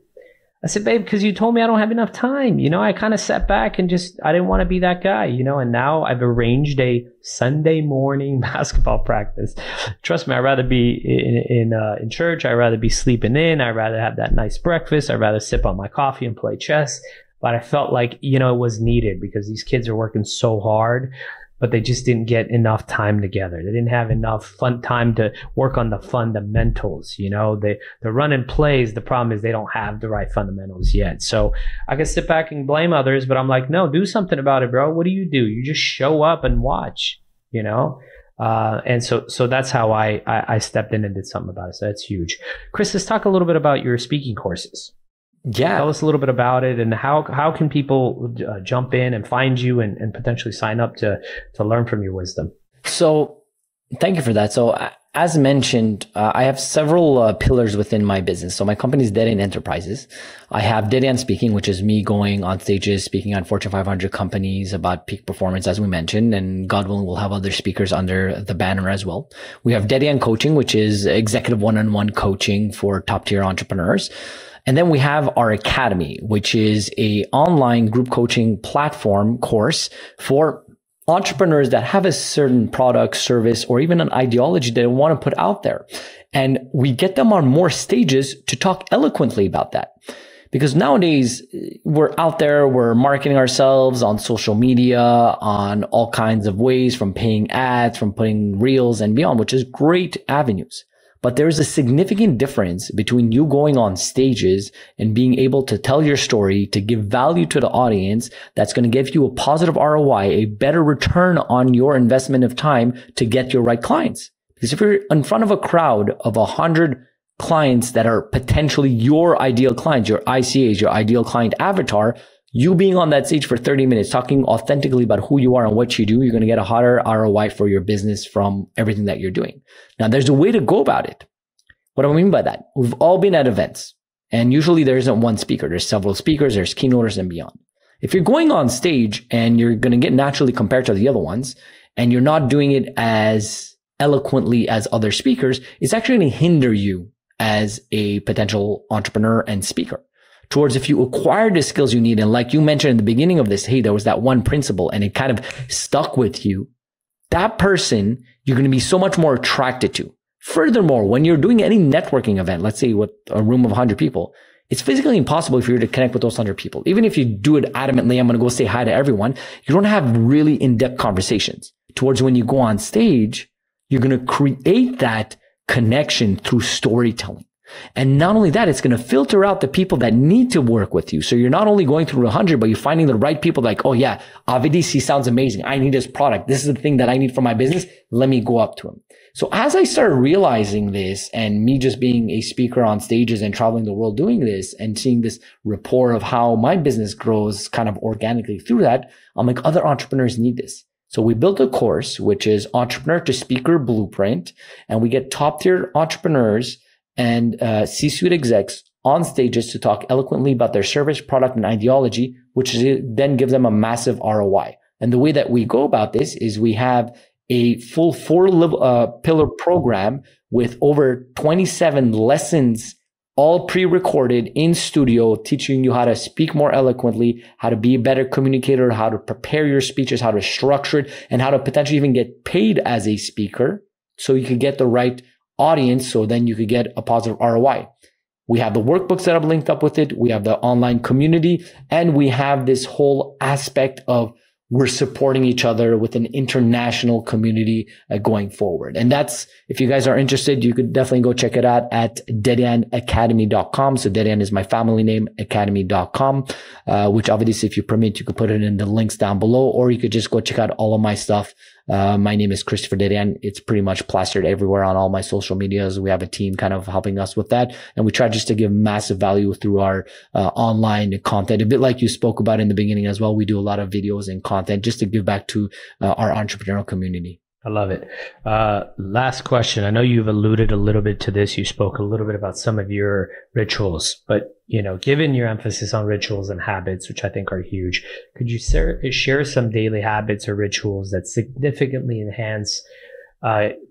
Speaker 2: I said, babe, because you told me I don't have enough time. You know, I kind of sat back and I didn't want to be that guy, you know, and now I've arranged a Sunday morning basketball practice. Trust me, I'd rather be in church. I'd rather be sleeping in. I'd rather have that nice breakfast. I'd rather sip on my coffee and play chess. But I felt like, you know, it was needed because these kids are working so hard, but they just didn't get enough time together. They didn't have enough fun time to work on the fundamentals. You know, they're running plays. The problem is they don't have the right fundamentals yet. So I can sit back and blame others, but I'm like, no, do something about it, bro. What do? You just show up and watch, you know? And so that's how I stepped in and did something about it. So that's huge. Chris, let's talk a little bit about your speaking courses.
Speaker 1: Yeah.
Speaker 2: Tell us a little bit about it and how can people jump in and find you and potentially sign up to learn from your wisdom?
Speaker 1: So thank you for that. So as mentioned, I have several pillars within my business. So my company is Dedeyan Enterprises. I have Dedeyan Speaking, which is me going on stages, speaking on Fortune 500 companies about peak performance, as we mentioned, and God willing, we'll have other speakers under the banner as well. We have Dedeyan Coaching, which is executive one-on-one coaching for top tier entrepreneurs. And then we have our academy, which is a online group coaching platform course for entrepreneurs that have a certain product, service, or even an ideology they want to put out there. And we get them on more stages to talk eloquently about that. Because nowadays we're out there, we're marketing ourselves on social media, on all kinds of ways, from paying ads, from putting reels and beyond, which is great avenues. But there's a significant difference between you going on stages and being able to tell your story, to give value to the audience that's going to give you a positive ROI, a better return on your investment of time to get your right clients. Because if you're in front of a crowd of 100 clients that are potentially your ideal clients, your ICAs, your ideal client avatar, you being on that stage for 30 minutes, talking authentically about who you are and what you do, you're going to get a higher ROI for your business from everything that you're doing. Now, there's a way to go about it. What do I mean by that? We've all been at events, and usually there isn't one speaker. There's several speakers, there's keynoters and beyond. If you're going on stage and you're going to get naturally compared to the other ones, and you're not doing it as eloquently as other speakers, it's actually going to hinder you as a potential entrepreneur and speaker. Towards if you acquire the skills you need. And like you mentioned in the beginning of this, hey, there was that one principle and it kind of stuck with you. That person, you're going to be so much more attracted to. Furthermore, when you're doing any networking event, let's say with a room of 100 people, it's physically impossible for you to connect with those 100 people. Even if you do it adamantly, I'm going to go say hi to everyone. You don't have really in-depth conversations. Towards when you go on stage, you're going to create that connection through storytelling. And not only that, it's going to filter out the people that need to work with you. So you're not only going through 100, but you're finding the right people like, oh yeah, Avidis, he sounds amazing. I need his product. This is the thing that I need for my business. Let me go up to him. So as I started realizing this and me just being a speaker on stages and traveling the world doing this and seeing this rapport of how my business grows kind of organically through that, I'm like, other entrepreneurs need this. So we built a course, which is Entrepreneur to Speaker Blueprint, and we get top tier entrepreneurs and C-suite execs on stages to talk eloquently about their service, product, and ideology, which then gives them a massive ROI. And the way that we go about this is we have a full 4 pillar program with over 27 lessons all pre-recorded in studio, teaching you how to speak more eloquently, how to be a better communicator, how to prepare your speeches, how to structure it, and how to potentially even get paid as a speaker so you could get the right audience, so then you could get a positive ROI. We have the workbooks that have linked up with it. We have the online community, and we have this whole aspect of we're supporting each other with an international community going forward. And that's, if you guys are interested, you could definitely go check it out at dedeyanacademy.com. So Dedeyan is my family name, academy.com, which obviously if you permit, you could put it in the links down below, or you could just go check out all of my stuff. My name is Christopher Dedeyan. It's pretty much plastered everywhere on all my social medias. We have a team kind of helping us with that. And we try just to give massive value through our online content. A bit like you spoke about in the beginning as well. We do a lot of videos and content just to give back to our entrepreneurial community.
Speaker 2: I love it. Last question. I know you've alluded a little bit to this. You spoke a little bit about some of your rituals, but given your emphasis on rituals and habits, which I think are huge, could you share some daily habits or rituals that significantly enhance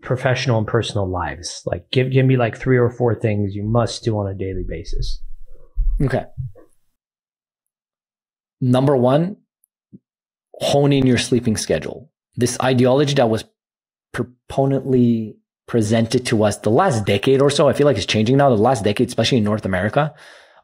Speaker 2: professional and personal lives? Like give me like 3 or 4 things you must do on a daily basis.
Speaker 1: Okay. Number 1, hone in your sleeping schedule. This ideology that was proponently presented to us the last decade or so, I feel like it's changing now, the last decade, especially in North America,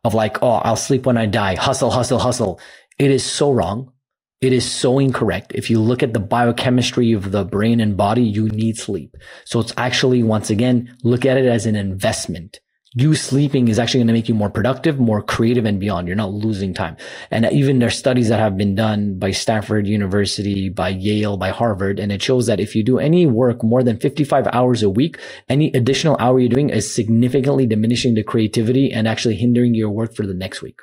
Speaker 1: of like, oh, I'll sleep when I die. Hustle, hustle, hustle. It is so wrong. It is so incorrect. If you look at the biochemistry of the brain and body, you need sleep. So it's actually, once again, look at it as an investment. You sleeping is actually going to make you more productive, more creative, and beyond. You're not losing time. And even there's studies that have been done by Stanford University, by Yale, by Harvard, and it shows that if you do any work more than 55 hours a week, any additional hour you're doing is significantly diminishing the creativity and actually hindering your work for the next week.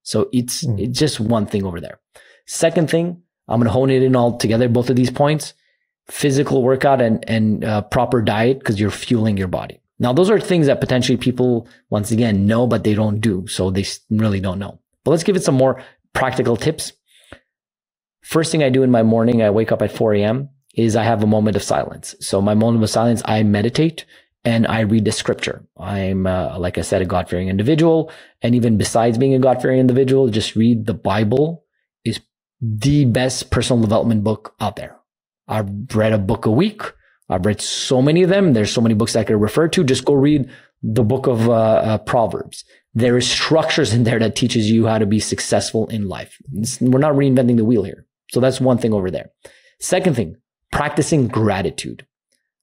Speaker 1: So it's just one thing over there. Second thing, I'm going to hone it in all together, both of these points: physical workout and proper diet, because you're fueling your body. Now, those are things that potentially people, once again, know, but they don't do. So they really don't know. But let's give it some more practical tips. First thing I do in my morning, I wake up at 4 a.m., is I have a moment of silence. So my moment of silence, I meditate and I read the scripture. I'm, like I said, a God-fearing individual. And even besides being a God-fearing individual, just read the Bible is the best personal development book out there. I've read a book a week. I've read so many of them. There's so many books I could refer to. Just go read the book of Proverbs. There is structures in there that teaches you how to be successful in life. We're not reinventing the wheel here. So that's one thing over there. Second thing, practicing gratitude.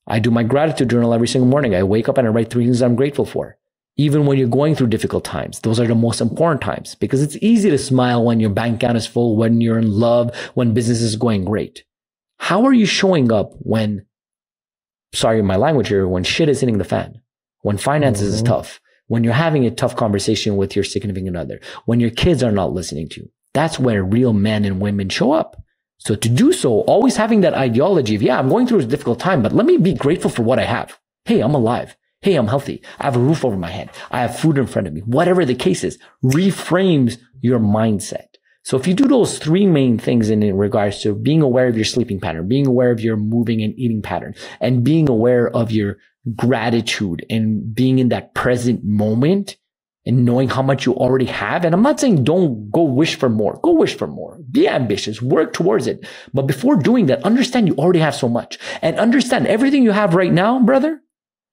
Speaker 1: I do my gratitude journal every single morning. I wake up and I write 3 things I'm grateful for. Even when you're going through difficult times, those are the most important times, because it's easy to smile when your bank account is full, when you're in love, when business is going great. How are you showing up when, sorry, my language here, when shit is hitting the fan, when finances is tough, when you're having a tough conversation with your significant other, when your kids are not listening to you? That's where real men and women show up. So to do so, always having that ideology of, yeah, I'm going through a difficult time, but let me be grateful for what I have. Hey, I'm alive. Hey, I'm healthy. I have a roof over my head. I have food in front of me. Whatever the case is, reframes your mindset. So if you do those 3 main things in regards to being aware of your sleeping pattern, being aware of your moving and eating pattern, and being aware of your gratitude and being in that present moment and knowing how much you already have. And I'm not saying don't go wish for more. Go wish for more. Be ambitious. Work towards it. But before doing that, understand you already have so much. And understand everything you have right now, brother,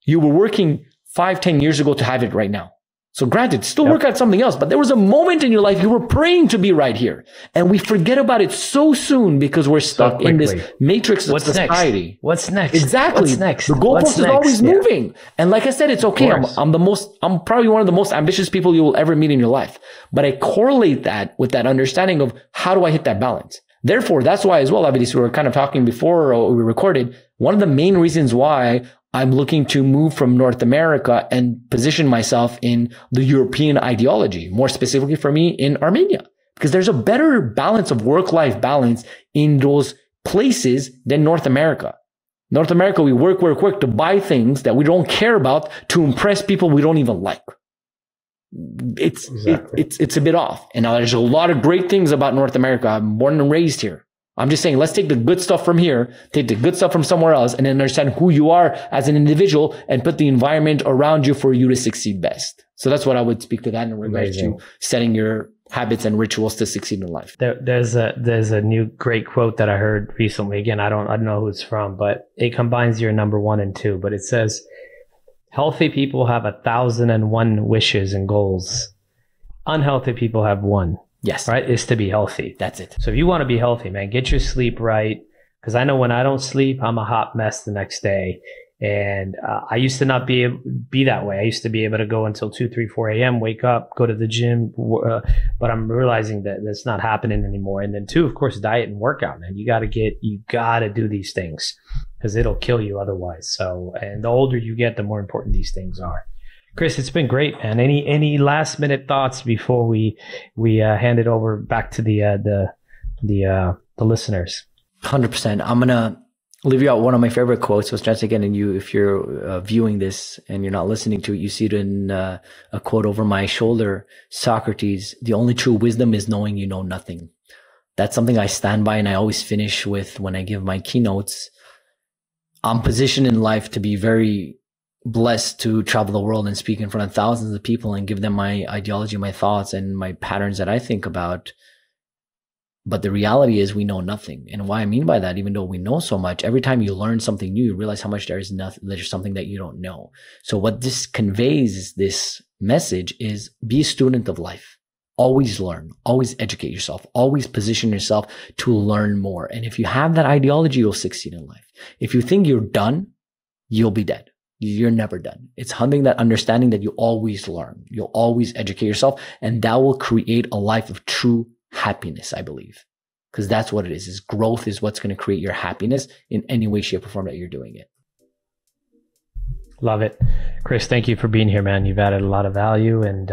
Speaker 1: you were working 5-10 years ago to have it right now. So granted, still work at something else, but there was a moment in your life you were praying to be right here. And we forget about it so soon because we're stuck in this matrix of society.
Speaker 2: What's next?
Speaker 1: Exactly.
Speaker 2: What's next?
Speaker 1: The goalpost is always moving. And like I said, it's okay. I'm probably one of the most ambitious people you will ever meet in your life. But I correlate that with that understanding of how do I hit that balance? Therefore, that's why as well, obviously, we were kind of talking before we recorded. One of the main reasons why I'm looking to move from North America and position myself in the European ideology, more specifically for me in Armenia, because there's a better balance of work-life balance in those places than North America. North America, we work to buy things that we don't care about to impress people we don't even like. It's a bit off. And now there's a lot of great things about North America. I'm born and raised here. I'm just saying, let's take the good stuff from here, take the good stuff from somewhere else, and then understand who you are as an individual and put the environment around you for you to succeed best. So that's what I would speak to that in regards
Speaker 2: Amazing.
Speaker 1: to setting your habits and rituals to succeed in life.
Speaker 2: There's a new great quote that I heard recently. Again, I don't know who it's from, but it combines your number 1 and 2. But it says, healthy people have 1,001 wishes and goals. Unhealthy people have one.
Speaker 1: Yes.
Speaker 2: Right? Is to be healthy.
Speaker 1: That's it.
Speaker 2: So if you want to be healthy, man, get your sleep right. Because I know when I don't sleep, I'm a hot mess the next day. And I used to not be that way. I used to be able to go until 2, 3, 4 a.m., wake up, go to the gym. But I'm realizing that that's not happening anymore. And then 2, of course, diet and workout, man. You got to do these things because it'll kill you otherwise. So, and the older you get, the more important these things are. Chris, it's been great, man. Any last minute thoughts before we hand it over back to the listeners?
Speaker 1: 100%. I'm going to leave you out one of my favorite quotes. So just again, and if you're viewing this and you're not listening to it, you see it in a quote over my shoulder. Socrates, the only true wisdom is knowing you know nothing. That's something I stand by and I always finish with when I give my keynotes. I'm positioned in life to be very blessed to travel the world and speak in front of thousands of people and give them my ideology, my thoughts, and my patterns that I think about. But the reality is we know nothing. And what I mean by that, even though we know so much, every time you learn something new, you realize how much there's something that you don't know. So what this conveys, this message, is be a student of life. Always learn, always educate yourself, always position yourself to learn more. And if you have that ideology, you'll succeed in life. If you think you're done, you'll be dead. You're never done. It's having that understanding that you always learn. You'll always educate yourself, and that will create a life of true happiness, I believe. Because that's what it is growth is what's going to create your happiness in any way, shape, or form that you're doing it.
Speaker 2: Love it. Chris, thank you for being here, man. You've added a lot of value, and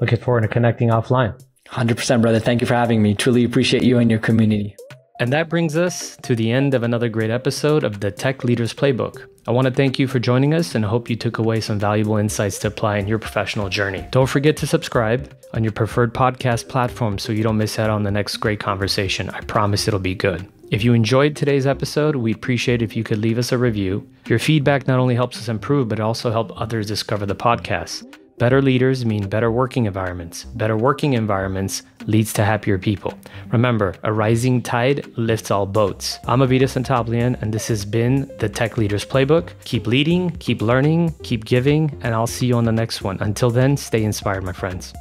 Speaker 2: looking forward to connecting offline.
Speaker 1: 100%, brother. Thank you for having me. Truly appreciate you and your community.
Speaker 2: And that brings us to the end of another great episode of the Tech Leaders Playbook. I want to thank you for joining us and hope you took away some valuable insights to apply in your professional journey. Don't forget to subscribe on your preferred podcast platform so you don't miss out on the next great conversation. I promise it'll be good. If you enjoyed today's episode, we'd appreciate if you could leave us a review. Your feedback not only helps us improve, but it also helps others discover the podcast. Better leaders mean better working environments. Better working environments leads to happier people. Remember, a rising tide lifts all boats. I'm Avita Santoplian, and this has been the Tech Leaders Playbook. Keep leading, keep learning, keep giving, and I'll see you on the next one. Until then, stay inspired, my friends.